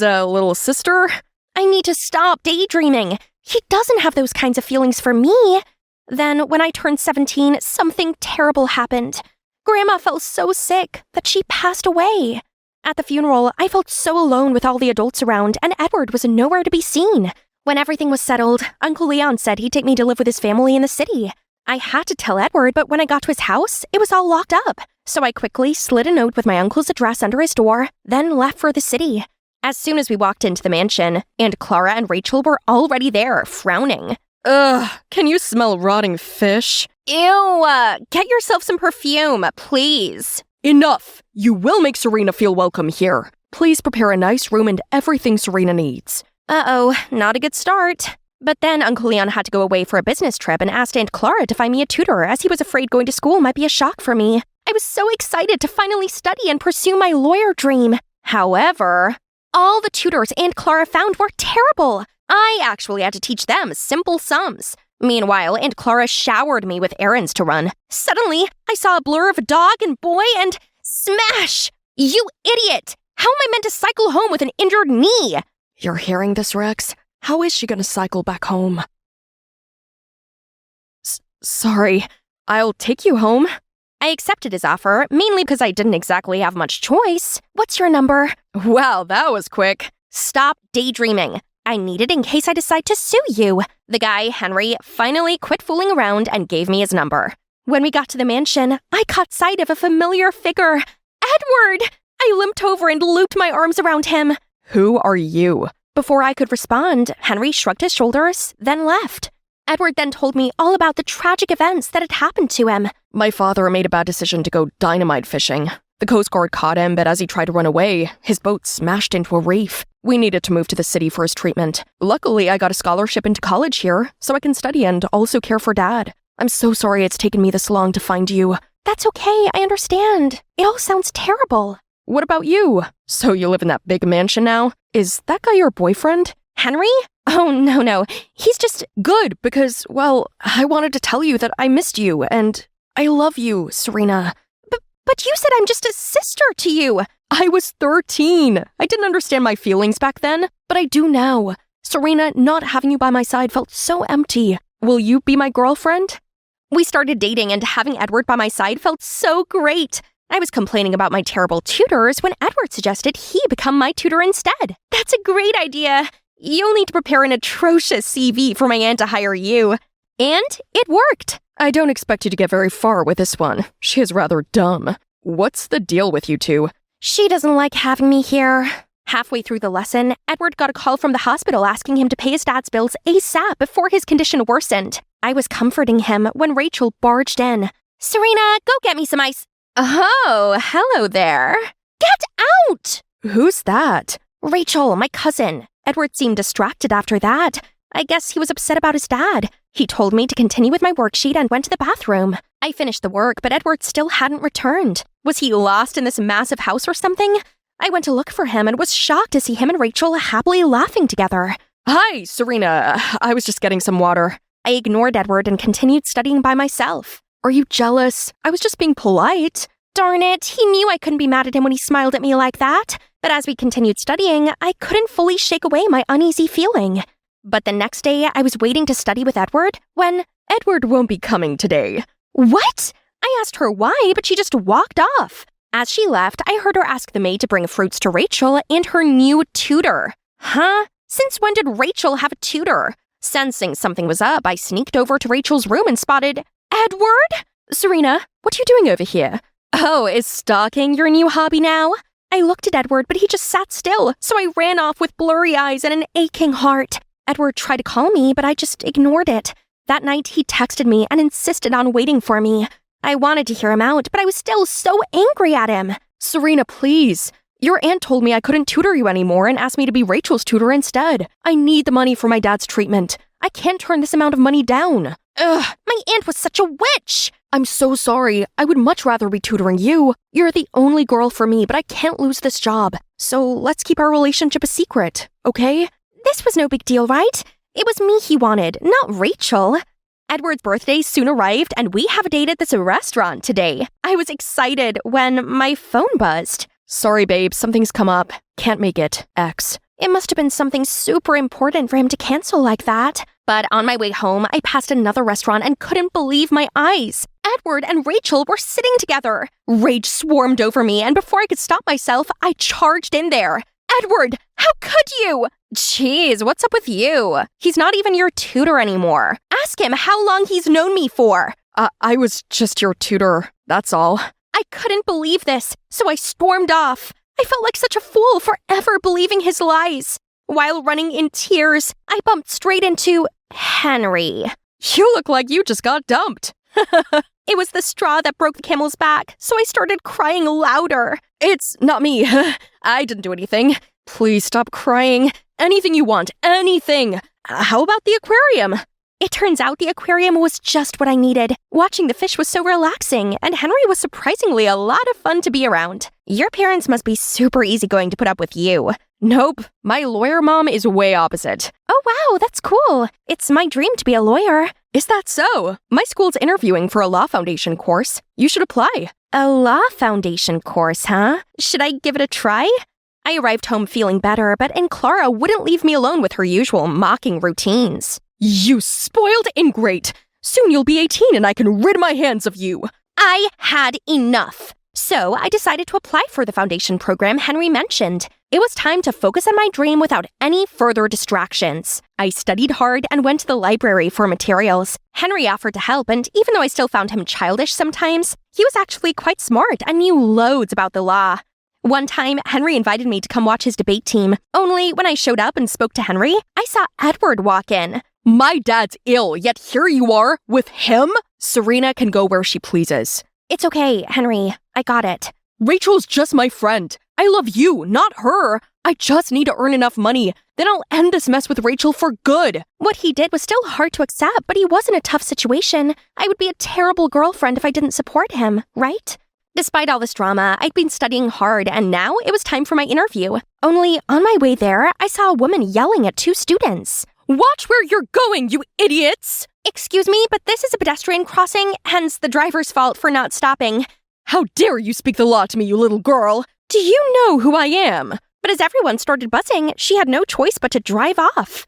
a little sister? I need to stop daydreaming. He doesn't have those kinds of feelings for me. Then, when I turned 17, something terrible happened. Grandma fell so sick that she passed away. At the funeral, I felt so alone with all the adults around, and Edward was nowhere to be seen. When everything was settled, Uncle Leon said he'd take me to live with his family in the city. I had to tell Edward, but when I got to his house, it was all locked up. So I quickly slid a note with my uncle's address under his door, then left for the city. As soon as we walked into the mansion, Aunt Clara and Rachel were already there, frowning. Ugh, can you smell rotting fish? Ew, get yourself some perfume, please. Enough! You will make Serena feel welcome here. Please prepare a nice room and everything Serena needs. Uh-oh, not a good start. But then Uncle Leon had to go away for a business trip and asked Aunt Clara to find me a tutor as he was afraid going to school might be a shock for me. I was so excited to finally study and pursue my lawyer dream. However, all the tutors Aunt Clara found were terrible. I actually had to teach them simple sums. Meanwhile, Aunt Clara showered me with errands to run. Suddenly, I saw a blur of a dog and boy and smash! You idiot! How am I meant to cycle home with an injured knee? You're hearing this, Rex? How is she gonna cycle back home? Sorry, I'll take you home. I accepted his offer, mainly because I didn't exactly have much choice. What's your number? Wow, that was quick. Stop daydreaming. I need it in case I decide to sue you. The guy, Henry, finally quit fooling around and gave me his number. When we got to the mansion, I caught sight of a familiar figure. Edward! I limped over and looped my arms around him. Who are you? Before I could respond, Henry shrugged his shoulders, then left. Edward then told me all about the tragic events that had happened to him. My father made a bad decision to go dynamite fishing. The Coast Guard caught him, but as he tried to run away, his boat smashed into a reef. We needed to move to the city for his treatment. Luckily, I got a scholarship into college here, so I can study and also care for Dad. I'm so sorry it's taken me this long to find you. That's okay, I understand. It all sounds terrible. What about you? So you live in that big mansion now? Is that guy your boyfriend? Henry? Oh, no. He's just... Good, because, well, I wanted to tell you that I missed you, and I love you, Serena. But you said I'm just a sister to you. I was 13. I didn't understand my feelings back then, but I do now. Serena, not having you by my side felt so empty. Will you be my girlfriend? We started dating, and having Edward by my side felt so great. I was complaining about my terrible tutors when Edward suggested he become my tutor instead. That's a great idea. You'll need to prepare an atrocious CV for my aunt to hire you. And it worked. I don't expect you to get very far with this one. She is rather dumb. What's the deal with you two? She doesn't like having me here. Halfway through the lesson, Edward got a call from the hospital asking him to pay his dad's bills ASAP before his condition worsened. I was comforting him when Rachel barged in. Serena, go get me some ice. Oh, hello there. Get out! Who's that? Rachel, my cousin. Edward seemed distracted after that. I guess he was upset about his dad. He told me to continue with my worksheet and went to the bathroom. I finished the work, but Edward still hadn't returned. Was he lost in this massive house or something? I went to look for him and was shocked to see him and Rachel happily laughing together. Hi, Serena. I was just getting some water. I ignored Edward and continued studying by myself. Are you jealous? I was just being polite. Darn it, he knew I couldn't be mad at him when he smiled at me like that. But as we continued studying, I couldn't fully shake away my uneasy feeling. But the next day, I was waiting to study with Edward when... Edward won't be coming today. What? I asked her why, but she just walked off. As she left, I heard her ask the maid to bring fruits to Rachel and her new tutor. Huh? Since when did Rachel have a tutor? Sensing something was up, I sneaked over to Rachel's room and spotted... Edward? Serena, what are you doing over here? Oh, is stalking your new hobby now? I looked at Edward, but he just sat still, so I ran off with blurry eyes and an aching heart. Edward tried to call me, but I just ignored it. That night, he texted me and insisted on waiting for me. I wanted to hear him out, but I was still so angry at him. Serena, please. Your aunt told me I couldn't tutor you anymore and asked me to be Rachel's tutor instead. I need the money for my dad's treatment. I can't turn this amount of money down. Ugh, my aunt was such a witch. I'm so sorry. I would much rather be tutoring you. You're the only girl for me, but I can't lose this job. So let's keep our relationship a secret, okay? this was no big deal, right? It was me he wanted, not Rachel. Edward's birthday soon arrived, and we have a date at this restaurant today. I was excited when my phone buzzed. Sorry, babe, something's come up. Can't make it. X. It must have been something super important for him to cancel like that. But on my way home, I passed another restaurant and couldn't believe my eyes. Edward and Rachel were sitting together. Rage swarmed over me, and before I could stop myself, I charged in there. Edward, how could you? Jeez, what's up with you? He's not even your tutor anymore. Ask him how long he's known me for. I was just your tutor, that's all. I couldn't believe this, so I stormed off. I felt like such a fool for ever believing his lies. While running in tears, I bumped straight into Henry. You look like you just got dumped. It was the straw that broke the camel's back, so I started crying louder. It's not me. I didn't do anything. Please stop crying. Anything you want, anything. How about the aquarium? It turns out the aquarium was just what I needed. Watching the fish was so relaxing, and Henry was surprisingly a lot of fun to be around. Your parents must be super easygoing to put up with you. Nope. My lawyer mom is way opposite. Oh wow, that's cool. It's my dream to be a lawyer. Is that so? My school's interviewing for a law foundation course. You should apply. A law foundation course, huh? Should I give it a try? I arrived home feeling better, but Aunt Clara wouldn't leave me alone with her usual mocking routines. You spoiled ingrate. Soon you'll be 18 and I can rid my hands of you. I had enough. So I decided to apply for the foundation program Henry mentioned. It was time to focus on my dream without any further distractions. I studied hard and went to the library for materials. Henry offered to help, and even though I still found him childish sometimes, he was actually quite smart and knew loads about the law. One time, Henry invited me to come watch his debate team. Only when I showed up and spoke to Henry, I saw Edward walk in. My dad's ill, yet here you are, with him? Serena can go where she pleases. It's okay, Henry. I got it. Rachel's just my friend. I love you, not her. I just need to earn enough money. Then I'll end this mess with Rachel for good. What he did was still hard to accept, but he was in a tough situation. I would be a terrible girlfriend if I didn't support him, right? Despite all this drama, I'd been studying hard, and now it was time for my interview. Only on my way there, I saw a woman yelling at two students. Watch where you're going, you idiots! Excuse me, but this is a pedestrian crossing, hence the driver's fault for not stopping. How dare you speak the law to me, you little girl? Do you know who I am? But as everyone started buzzing, she had no choice but to drive off.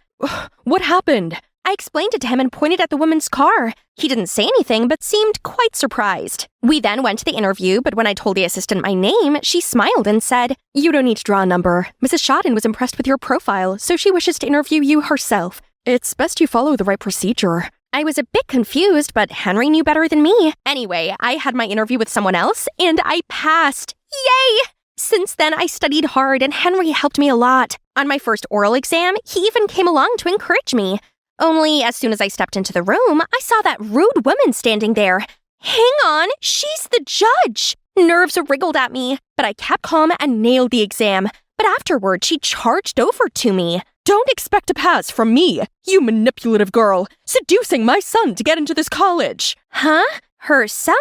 What happened? I explained it to him and pointed at the woman's car. He didn't say anything, but seemed quite surprised. We then went to the interview, but when I told the assistant my name, she smiled and said, "You don't need to draw a number. Mrs. Shodden was impressed with your profile, so she wishes to interview you herself. It's best you follow the right procedure." I was a bit confused, but Henry knew better than me. Anyway, I had my interview with someone else, and I passed. Yay! Since then, I studied hard, and Henry helped me a lot. On my first oral exam, he even came along to encourage me. Only as soon as I stepped into the room, I saw that rude woman standing there. Hang on, she's the judge! Nerves wriggled at me, but I kept calm and nailed the exam. But afterward, she charged over to me. Don't expect a pass from me, you manipulative girl, seducing my son to get into this college. Huh? Her son?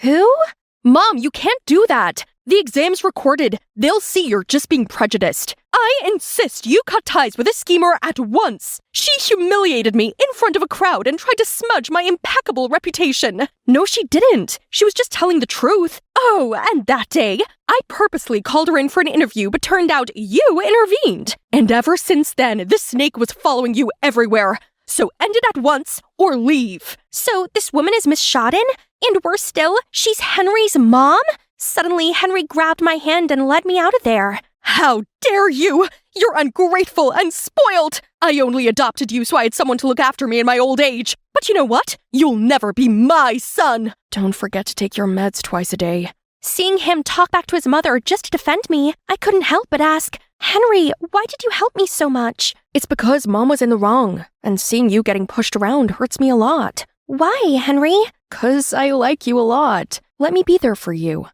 Who? Mom, you can't do that. The exam's recorded. They'll see you're just being prejudiced. I insist you cut ties with this schemer at once. She humiliated me in front of a crowd and tried to smudge my impeccable reputation. No, she didn't. She was just telling the truth. Oh, and that day, I purposely called her in for an interview, but turned out you intervened. And ever since then, this snake was following you everywhere. So end it at once or leave. So this woman is Miss Shodden? And worse still, she's Henry's mom? Suddenly, Henry grabbed my hand and led me out of there. How dare you! You're ungrateful and spoiled! I only adopted you so I had someone to look after me in my old age. But you know what? You'll never be my son! Don't forget to take your meds twice a day. Seeing him talk back to his mother just to defend me, I couldn't help but ask, Henry, why did you help me so much? It's because Mom was in the wrong, and seeing you getting pushed around hurts me a lot. Why, Henry? 'Cause I like you a lot. Let me be there for you.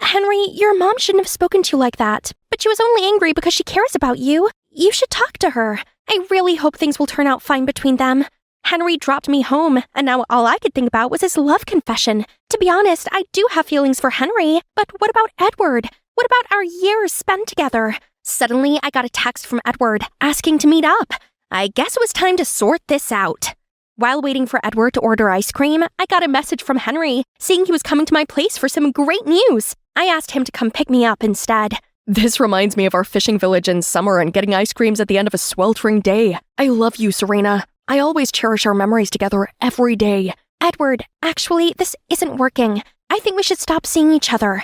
Henry, your mom shouldn't have spoken to you like that. But she was only angry because she cares about you. You should talk to her. I really hope things will turn out fine between them. Henry dropped me home, and now all I could think about was his love confession. To be honest, I do have feelings for Henry, but what about Edward? What about our years spent together? Suddenly, I got a text from Edward asking to meet up. I guess it was time to sort this out. While waiting for Edward to order ice cream, I got a message from Henry saying he was coming to my place for some great news. I asked him to come pick me up instead. This reminds me of our fishing village in summer and getting ice creams at the end of a sweltering day. I love you, Serena. I always cherish our memories together every day. Edward, actually, this isn't working. I think we should stop seeing each other.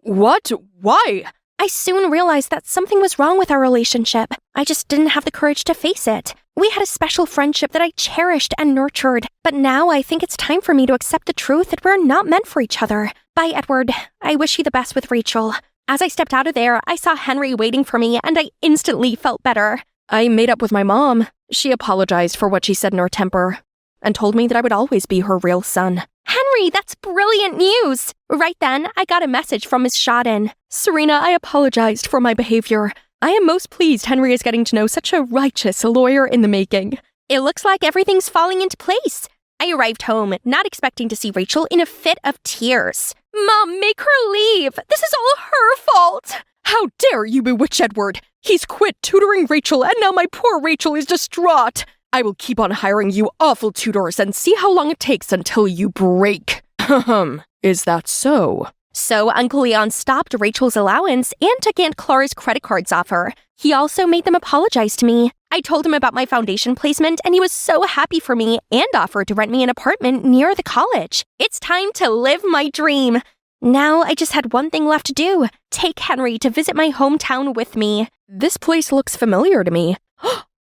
What? Why? I soon realized that something was wrong with our relationship. I just didn't have the courage to face it. We had a special friendship that I cherished and nurtured, but now I think it's time for me to accept the truth that we're not meant for each other. Bye, Edward. I wish you the best with Rachel. As I stepped out of there, I saw Henry waiting for me, and I instantly felt better. I made up with my mom. She apologized for what she said in her temper and told me that I would always be her real son. Henry, that's brilliant news! Right then, I got a message from Miss Shodden. Serena, I apologized for my behavior. I am most pleased Henry is getting to know such a righteous lawyer in the making. It looks like everything's falling into place. I arrived home, not expecting to see Rachel in a fit of tears. Mom, make her leave! This is all her fault! How dare you bewitch Edward! He's quit tutoring Rachel, and now my poor Rachel is distraught. I will keep on hiring you awful tutors and see how long it takes until you break. Is that so? So Uncle Leon stopped Rachel's allowance and took Aunt Clara's credit cards off her. He also made them apologize to me. I told him about my foundation placement, and he was so happy for me and offered to rent me an apartment near the college. It's time to live my dream. Now I just had one thing left to do. Take Henry to visit my hometown with me. This place looks familiar to me.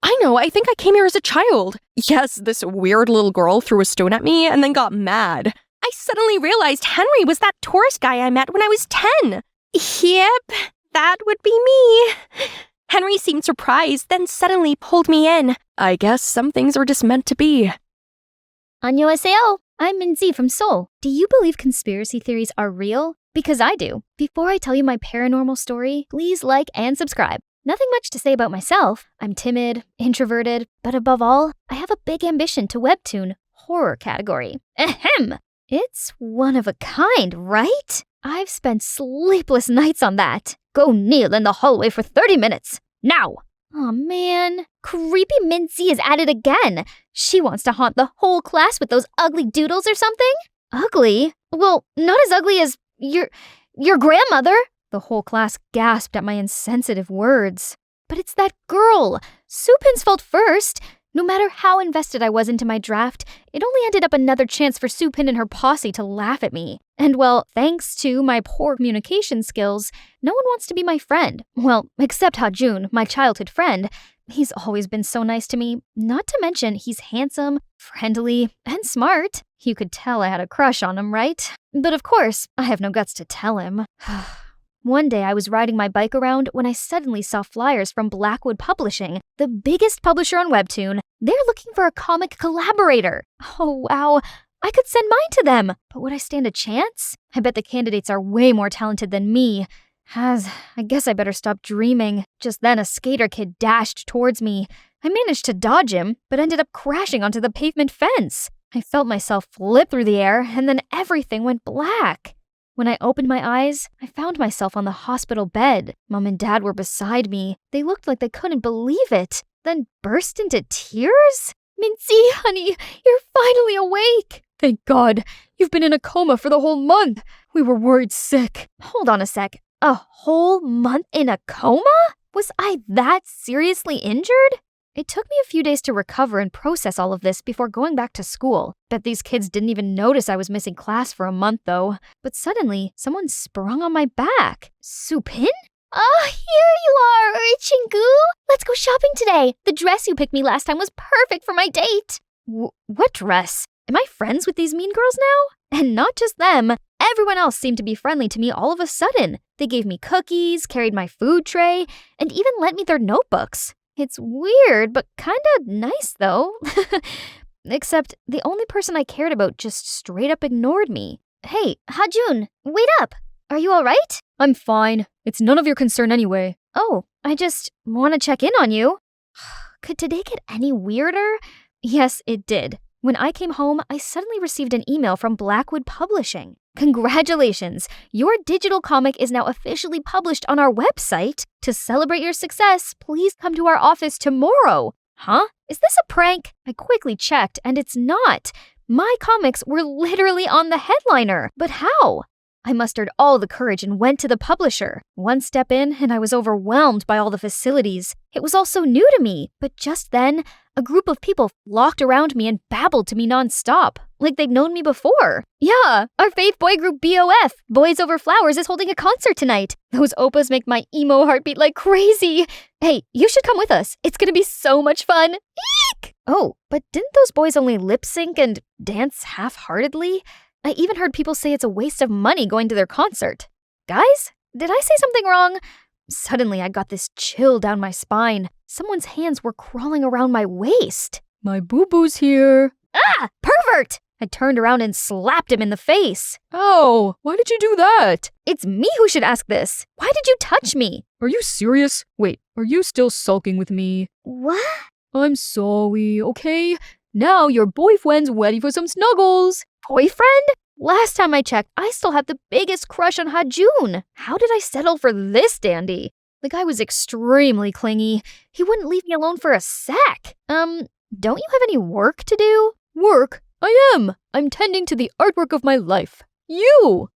I know, I think I came here as a child. Yes, this weird little girl threw a stone at me and then got mad. I suddenly realized Henry was that tourist guy I met when I was 10. Yep, that would be me. Henry seemed surprised, then suddenly pulled me in. I guess some things are just meant to be. 안녕하세요. I'm Minzy from Seoul. Do you believe conspiracy theories are real? Because I do. Before I tell you my paranormal story, please like and subscribe. Nothing much to say about myself. I'm timid, introverted, but above all, I have a big ambition to webtoon horror category. Ahem! It's one of a kind, right? I've spent sleepless nights on that. Go kneel in the hallway for 30 minutes. Now! Aw, man. Creepy Minzy is at it again. She wants to haunt the whole class with those ugly doodles or something? Ugly? Well, not as ugly as your grandmother. The whole class gasped at my insensitive words. But it's that girl. Supin's fault first. No matter how invested I was into my draft, it only ended up another chance for Supin and her posse to laugh at me. And well, thanks to my poor communication skills, no one wants to be my friend. Well, except Ha-jun, my childhood friend. He's always been so nice to me. Not to mention, he's handsome, friendly, and smart. You could tell I had a crush on him, right? But of course, I have no guts to tell him. One day I was riding my bike around when I suddenly saw flyers from Blackwood Publishing, the biggest publisher on Webtoon. They're looking for a comic collaborator. Oh, wow. I could send mine to them. But would I stand a chance? I bet the candidates are way more talented than me. I guess I better stop dreaming. Just then a skater kid dashed towards me. I managed to dodge him, but ended up crashing onto the pavement fence. I felt myself flip through the air, and then everything went black. When I opened my eyes, I found myself on the hospital bed. Mom and Dad were beside me. They looked like they couldn't believe it, then burst into tears. Minzy, honey, you're finally awake. Thank God. You've been in a coma for the whole month. We were worried sick. Hold on a sec. A whole month in a coma? Was I that seriously injured? It took me a few days to recover and process all of this before going back to school. Bet these kids didn't even notice I was missing class for a month, though. But suddenly, someone sprung on my back. Supin? Ah, here you are, Chingu. Let's go shopping today. The dress you picked me last time was perfect for my date. What dress? Am I friends with these mean girls now? And not just them. Everyone else seemed to be friendly to me all of a sudden. They gave me cookies, carried my food tray, and even lent me their notebooks. It's weird, but kinda nice, though. Except the only person I cared about just straight up ignored me. Hey, Ha-jun, wait up! Are you alright? I'm fine. It's none of your concern anyway. Oh, I just want to check in on you. Could today get any weirder? Yes, it did. When I came home, I suddenly received an email from Blackwood Publishing. Congratulations! Your digital comic is now officially published on our website. To celebrate your success, please come to our office tomorrow. Huh? Is this a prank? I quickly checked, and it's not. My comics were literally on the headliner. But how? I mustered all the courage and went to the publisher. One step in, and I was overwhelmed by all the facilities. It was all so new to me, but just then, a group of people flocked around me and babbled to me nonstop, like they'd known me before. Yeah, our faith boy group BOF, Boys Over Flowers, is holding a concert tonight. Those opas make my emo heart beat like crazy. Hey, you should come with us. It's gonna be so much fun. Eek! Oh, but didn't those boys only lip sync and dance half-heartedly? I even heard people say it's a waste of money going to their concert. Guys, did I say something wrong? Suddenly, I got this chill down my spine. Someone's hands were crawling around my waist. My boo-boo's here. Ah! Pervert! I turned around and slapped him in the face. Oh, why did you do that? It's me who should ask this. Why did you touch me? Are you serious? Wait, are you still sulking with me? What? I'm sorry, okay? Now your boyfriend's ready for some snuggles. Boyfriend? Last time I checked, I still have the biggest crush on Hajun. How did I settle for this dandy? The guy was extremely clingy. He wouldn't leave me alone for a sec. Don't you have any work to do? Work? I am. I'm tending to the artwork of my life. You!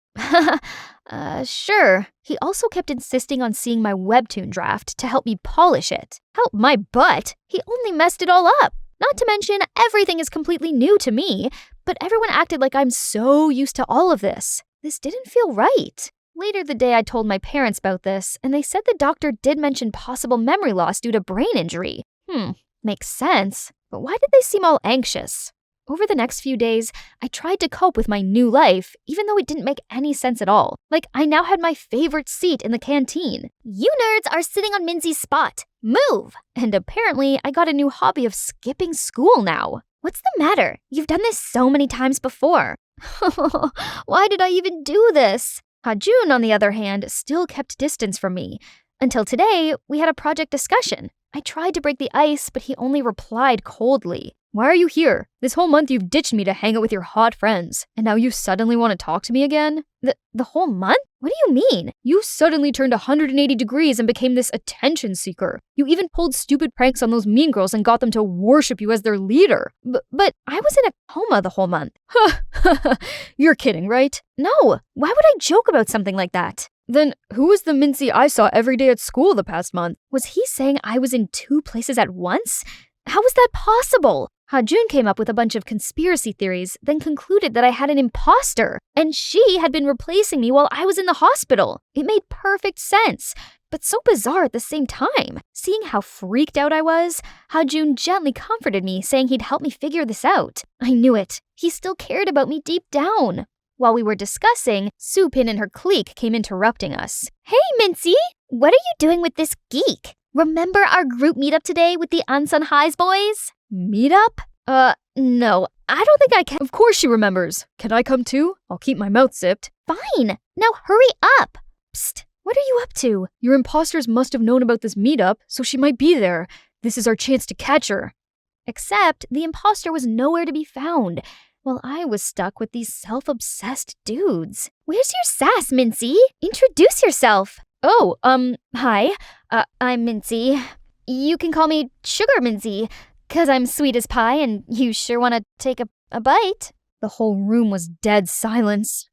Sure. He also kept insisting on seeing my webtoon draft to help me polish it. Help my butt. He only messed it all up. Not to mention, everything is completely new to me, but everyone acted like I'm so used to all of this. This didn't feel right. Later the day, I told my parents about this, and they said the doctor did mention possible memory loss due to brain injury. Makes sense, but why did they seem all anxious? Over the next few days, I tried to cope with my new life, even though it didn't make any sense at all. Like, I now had my favorite seat in the canteen. You nerds are sitting on Minzy's spot. Move! And apparently, I got a new hobby of skipping school now. What's the matter? You've done this so many times before. Why did I even do this? Hajun, on the other hand, still kept distance from me. Until today, we had a project discussion. I tried to break the ice, but he only replied coldly. Why are you here? This whole month you've ditched me to hang out with your hot friends, and now you suddenly want to talk to me again? The whole month? What do you mean? You suddenly turned 180 degrees and became this attention seeker. You even pulled stupid pranks on those mean girls and got them to worship you as their leader. But I was in a coma the whole month. You're kidding, right? No, why would I joke about something like that? Then who was the Mincy I saw every day at school the past month? Was he saying I was in two places at once? How was that possible? Hajun came up with a bunch of conspiracy theories, then concluded that I had an imposter, and she had been replacing me while I was in the hospital. It made perfect sense, but so bizarre at the same time. Seeing how freaked out I was, Hajun gently comforted me, saying he'd help me figure this out. I knew it. He still cared about me deep down. While we were discussing, Supin and her clique came interrupting us. Hey, Mincy! What are you doing with this geek? Remember our group meetup today with the Ansun Highs boys? Meetup? No, I don't think I can. Of course she remembers. Can I come too? I'll keep my mouth zipped. Fine. Now hurry up. Psst, what are you up to? Your imposters must have known about this meetup, so she might be there. This is our chance to catch her. Except the imposter was nowhere to be found, while I was stuck with these self-obsessed dudes. Where's your sass, Mincy? Introduce yourself. Oh, hi. I'm Mincy. You can call me Sugar Mincy, 'cause I'm sweet as pie and you sure want to take a bite. The whole room was dead silence.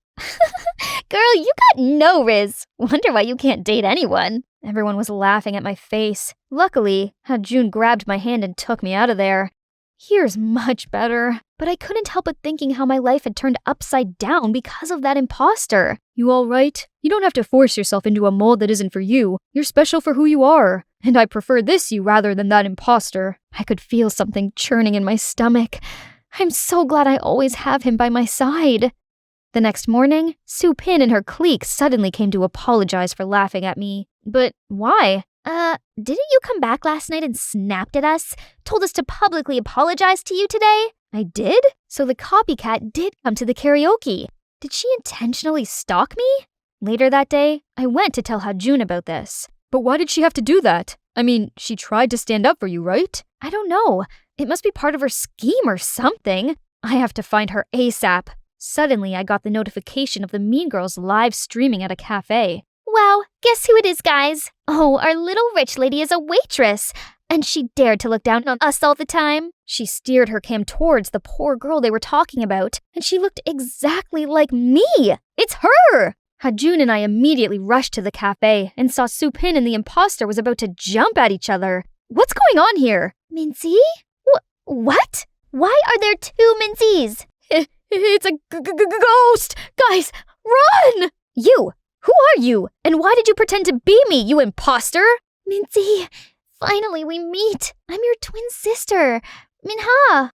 Girl, you got no riz. Wonder why you can't date anyone. Everyone was laughing at my face. Luckily, Hajun grabbed my hand and took me out of there. Here's much better. But I couldn't help but thinking how my life had turned upside down because of that imposter. You all right? You don't have to force yourself into a mold that isn't for you. You're special for who you are. And I prefer this you rather than that imposter. I could feel something churning in my stomach. I'm so glad I always have him by my side. The next morning, Supin and her clique suddenly came to apologize for laughing at me. But why? Didn't you come back last night and snapped at us? Told us to publicly apologize to you today? I did? So the copycat did come to the karaoke. Did she intentionally stalk me? Later that day, I went to tell Hajun about this. But why did she have to do that? I mean, she tried to stand up for you, right? I don't know. It must be part of her scheme or something. I have to find her ASAP. Suddenly, I got the notification of the Mean Girls live streaming at a cafe. Wow, guess who it is, guys? Oh, our little rich lady is a waitress. And she dared to look down on us all the time. She steered her cam towards the poor girl they were talking about, and she looked exactly like me! It's her! Hajun and I immediately rushed to the cafe and saw Supin and the imposter was about to jump at each other. What's going on here? Minzy? What? Why are there two Minzies? It's a ghost! Guys, run! You! Who are you? And why did you pretend to be me, you imposter? Minzy, finally we meet. I'm your twin sister, Minha.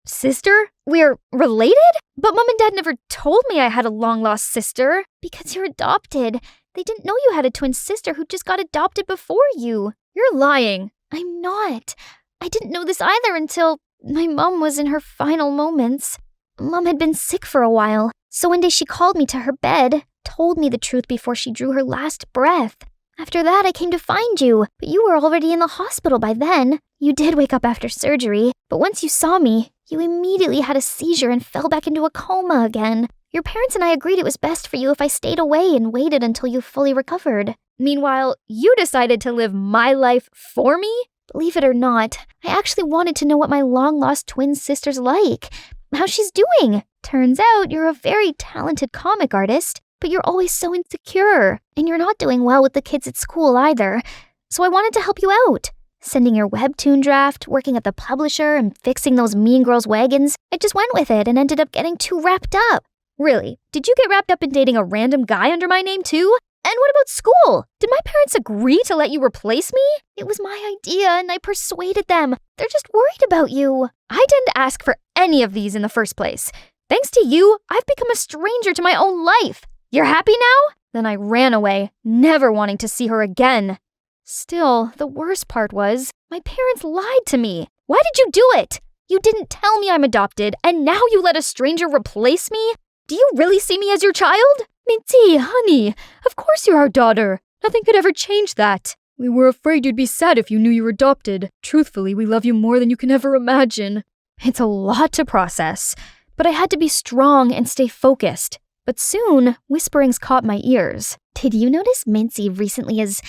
Sister? We're related? But Mom and Dad never told me I had a long-lost sister. Because you're adopted. They didn't know you had a twin sister who just got adopted before you. You're lying. I'm not. I didn't know this either until my mom was in her final moments. Mom had been sick for a while, so one day she called me to her bed, told me the truth before she drew her last breath. After that, I came to find you, but you were already in the hospital by then. You did wake up after surgery, but once you saw me, you immediately had a seizure and fell back into a coma again. Your parents and I agreed it was best for you if I stayed away and waited until you fully recovered. Meanwhile, you decided to live my life for me? Believe it or not, I actually wanted to know what my long-lost twin sister's like, how she's doing. Turns out you're a very talented comic artist, but you're always so insecure, and you're not doing well with the kids at school either. So I wanted to help you out. Sending your webtoon draft, working at the publisher, and fixing those Mean Girls wagons, I just went with it and ended up getting too wrapped up. Really? Did you get wrapped up in dating a random guy under my name too? And what about school? Did my parents agree to let you replace me? It was my idea and I persuaded them. They're just worried about you. I didn't ask for any of these in the first place. Thanks to you, I've become a stranger to my own life. You're happy now? Then I ran away, never wanting to see her again. Still, the worst part was, my parents lied to me. Why did you do it? You didn't tell me I'm adopted, and now you let a stranger replace me? Do you really see me as your child? Minty, honey, of course you're our daughter. Nothing could ever change that. We were afraid you'd be sad if you knew you were adopted. Truthfully, we love you more than you can ever imagine. It's a lot to process, but I had to be strong and stay focused. But soon, whisperings caught my ears. Did you notice Mincy recently is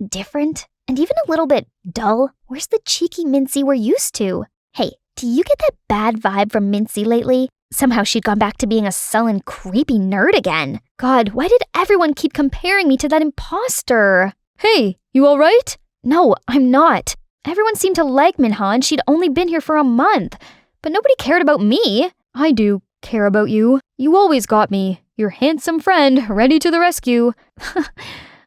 different and even a little bit dull? Where's the cheeky Mincy we're used to? Hey, do you get that bad vibe from Mincy lately? Somehow she'd gone back to being a sullen, creepy nerd again. God, why did everyone keep comparing me to that imposter? Hey, you alright? No, I'm not. Everyone seemed to like Minha and she'd only been here for a month. But nobody cared about me. I do care about you. You always got me. Your handsome friend, ready to the rescue.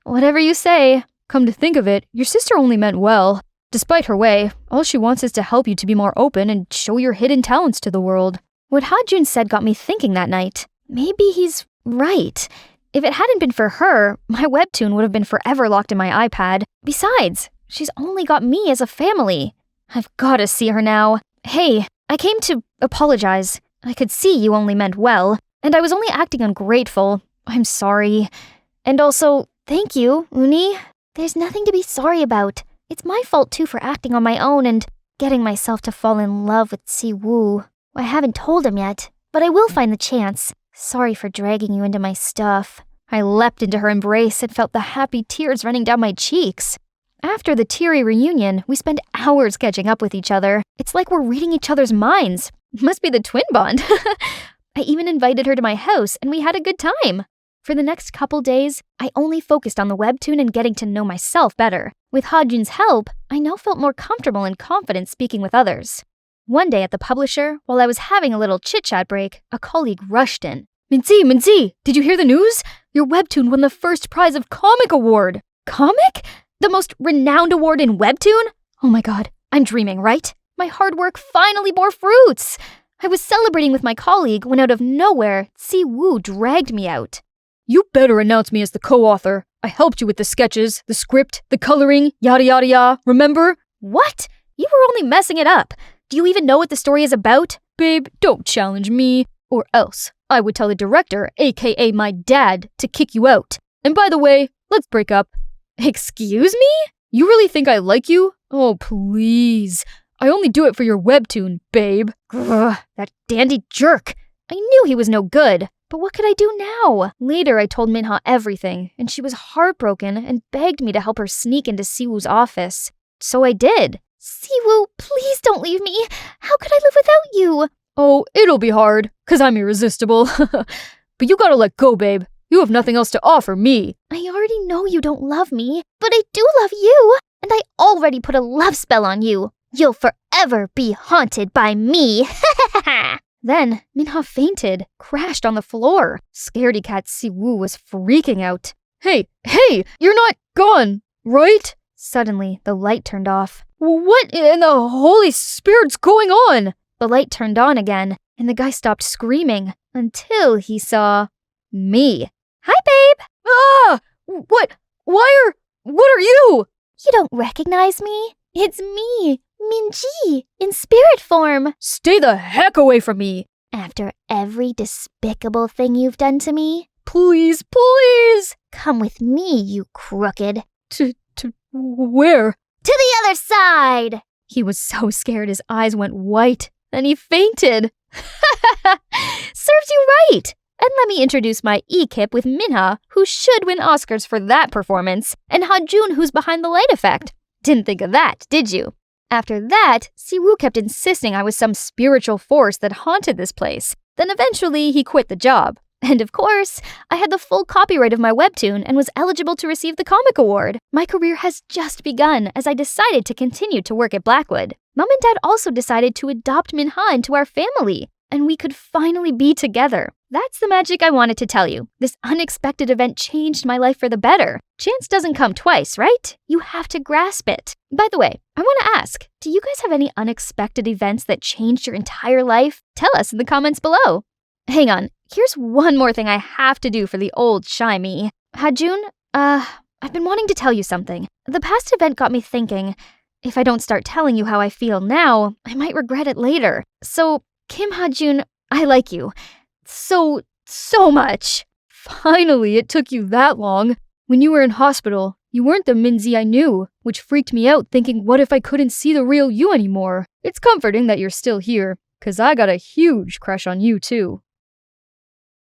Whatever you say. Come to think of it, your sister only meant well. Despite her way, all she wants is to help you to be more open and show your hidden talents to the world. What Hajun said got me thinking that night. Maybe he's right. If it hadn't been for her, my webtoon would have been forever locked in my iPad. Besides, she's only got me as a family. I've gotta see her now. Hey, I came to apologize. I could see you only meant well, and I was only acting ungrateful. I'm sorry. And also, thank you, Uni. There's nothing to be sorry about. It's my fault too for acting on my own and getting myself to fall in love with Siwoo. I haven't told him yet, but I will find the chance. Sorry for dragging you into my stuff. I leapt into her embrace and felt the happy tears running down my cheeks. After the teary reunion, we spent hours catching up with each other. It's like we're reading each other's minds. Must be the twin bond. I even invited her to my house and we had a good time. For the next couple days, I only focused on the webtoon and getting to know myself better. With Hajun's help, I now felt more comfortable and confident speaking with others. One day at the publisher, while I was having a little chit-chat break, a colleague rushed in. Minzy, did you hear the news? Your webtoon won the first prize of Comic Award. Comic? The most renowned award in webtoon? Oh my god, I'm dreaming, right? My hard work finally bore fruits. I was celebrating with my colleague when out of nowhere, Siwoo dragged me out. You better announce me as the co-author. I helped you with the sketches, the script, the coloring, yada yada yada, remember? What? You were only messing it up. Do you even know what the story is about? Babe, don't challenge me, or else I would tell the director, aka my dad, to kick you out. And by the way, let's break up. Excuse me? You really think I like you? Oh, please. I only do it for your webtoon, babe. Grr, that dandy jerk. I knew he was no good, but what could I do now? Later, I told Minha everything, and she was heartbroken and begged me to help her sneak into Siwoo's office. So I did. Siwoo, please don't leave me. How could I live without you? Oh, it'll be hard, 'cause I'm irresistible. But you gotta let go, babe. You have nothing else to offer me. I already know you don't love me, but I do love you, and I already put a love spell on you. You'll forever be haunted by me. Then, Minha fainted, crashed on the floor. Scaredy cat Siwoo was freaking out. Hey, you're not gone, right? Suddenly, the light turned off. What in the Holy Spirit's going on? The light turned on again, and the guy stopped screaming until he saw me. Hi, babe. Ah! What are you? You don't recognize me? It's me, Minji, in spirit form. Stay the heck away from me. After every despicable thing you've done to me, Please. come with me, you crooked. To where? To the other side! He was so scared his eyes went white, and he fainted. Serves you right! And let me introduce my E-Kip with Minha, who should win Oscars for that performance, and Hajun, who's behind the light effect. Didn't think of that, did you? After that, Siwoo kept insisting I was some spiritual force that haunted this place. Then eventually he quit the job. And of course, I had the full copyright of my webtoon and was eligible to receive the comic award. My career has just begun as I decided to continue to work at Blackwood. Mom and Dad also decided to adopt Minha into our family, and we could finally be together. That's the magic I wanted to tell you. This unexpected event changed my life for the better. Chance doesn't come twice, right? You have to grasp it. By the way, I want to ask, do you guys have any unexpected events that changed your entire life? Tell us in the comments below. Hang on, here's one more thing I have to do for the old shy me. Hajun, I've been wanting to tell you something. The past event got me thinking, if I don't start telling you how I feel now, I might regret it later. So, Kim Hajun, I like you. So much. Finally, it took you that long. When you were in hospital, you weren't the Minzy I knew, which freaked me out thinking what if I couldn't see the real you anymore. It's comforting that you're still here, 'cause I got a huge crush on you too.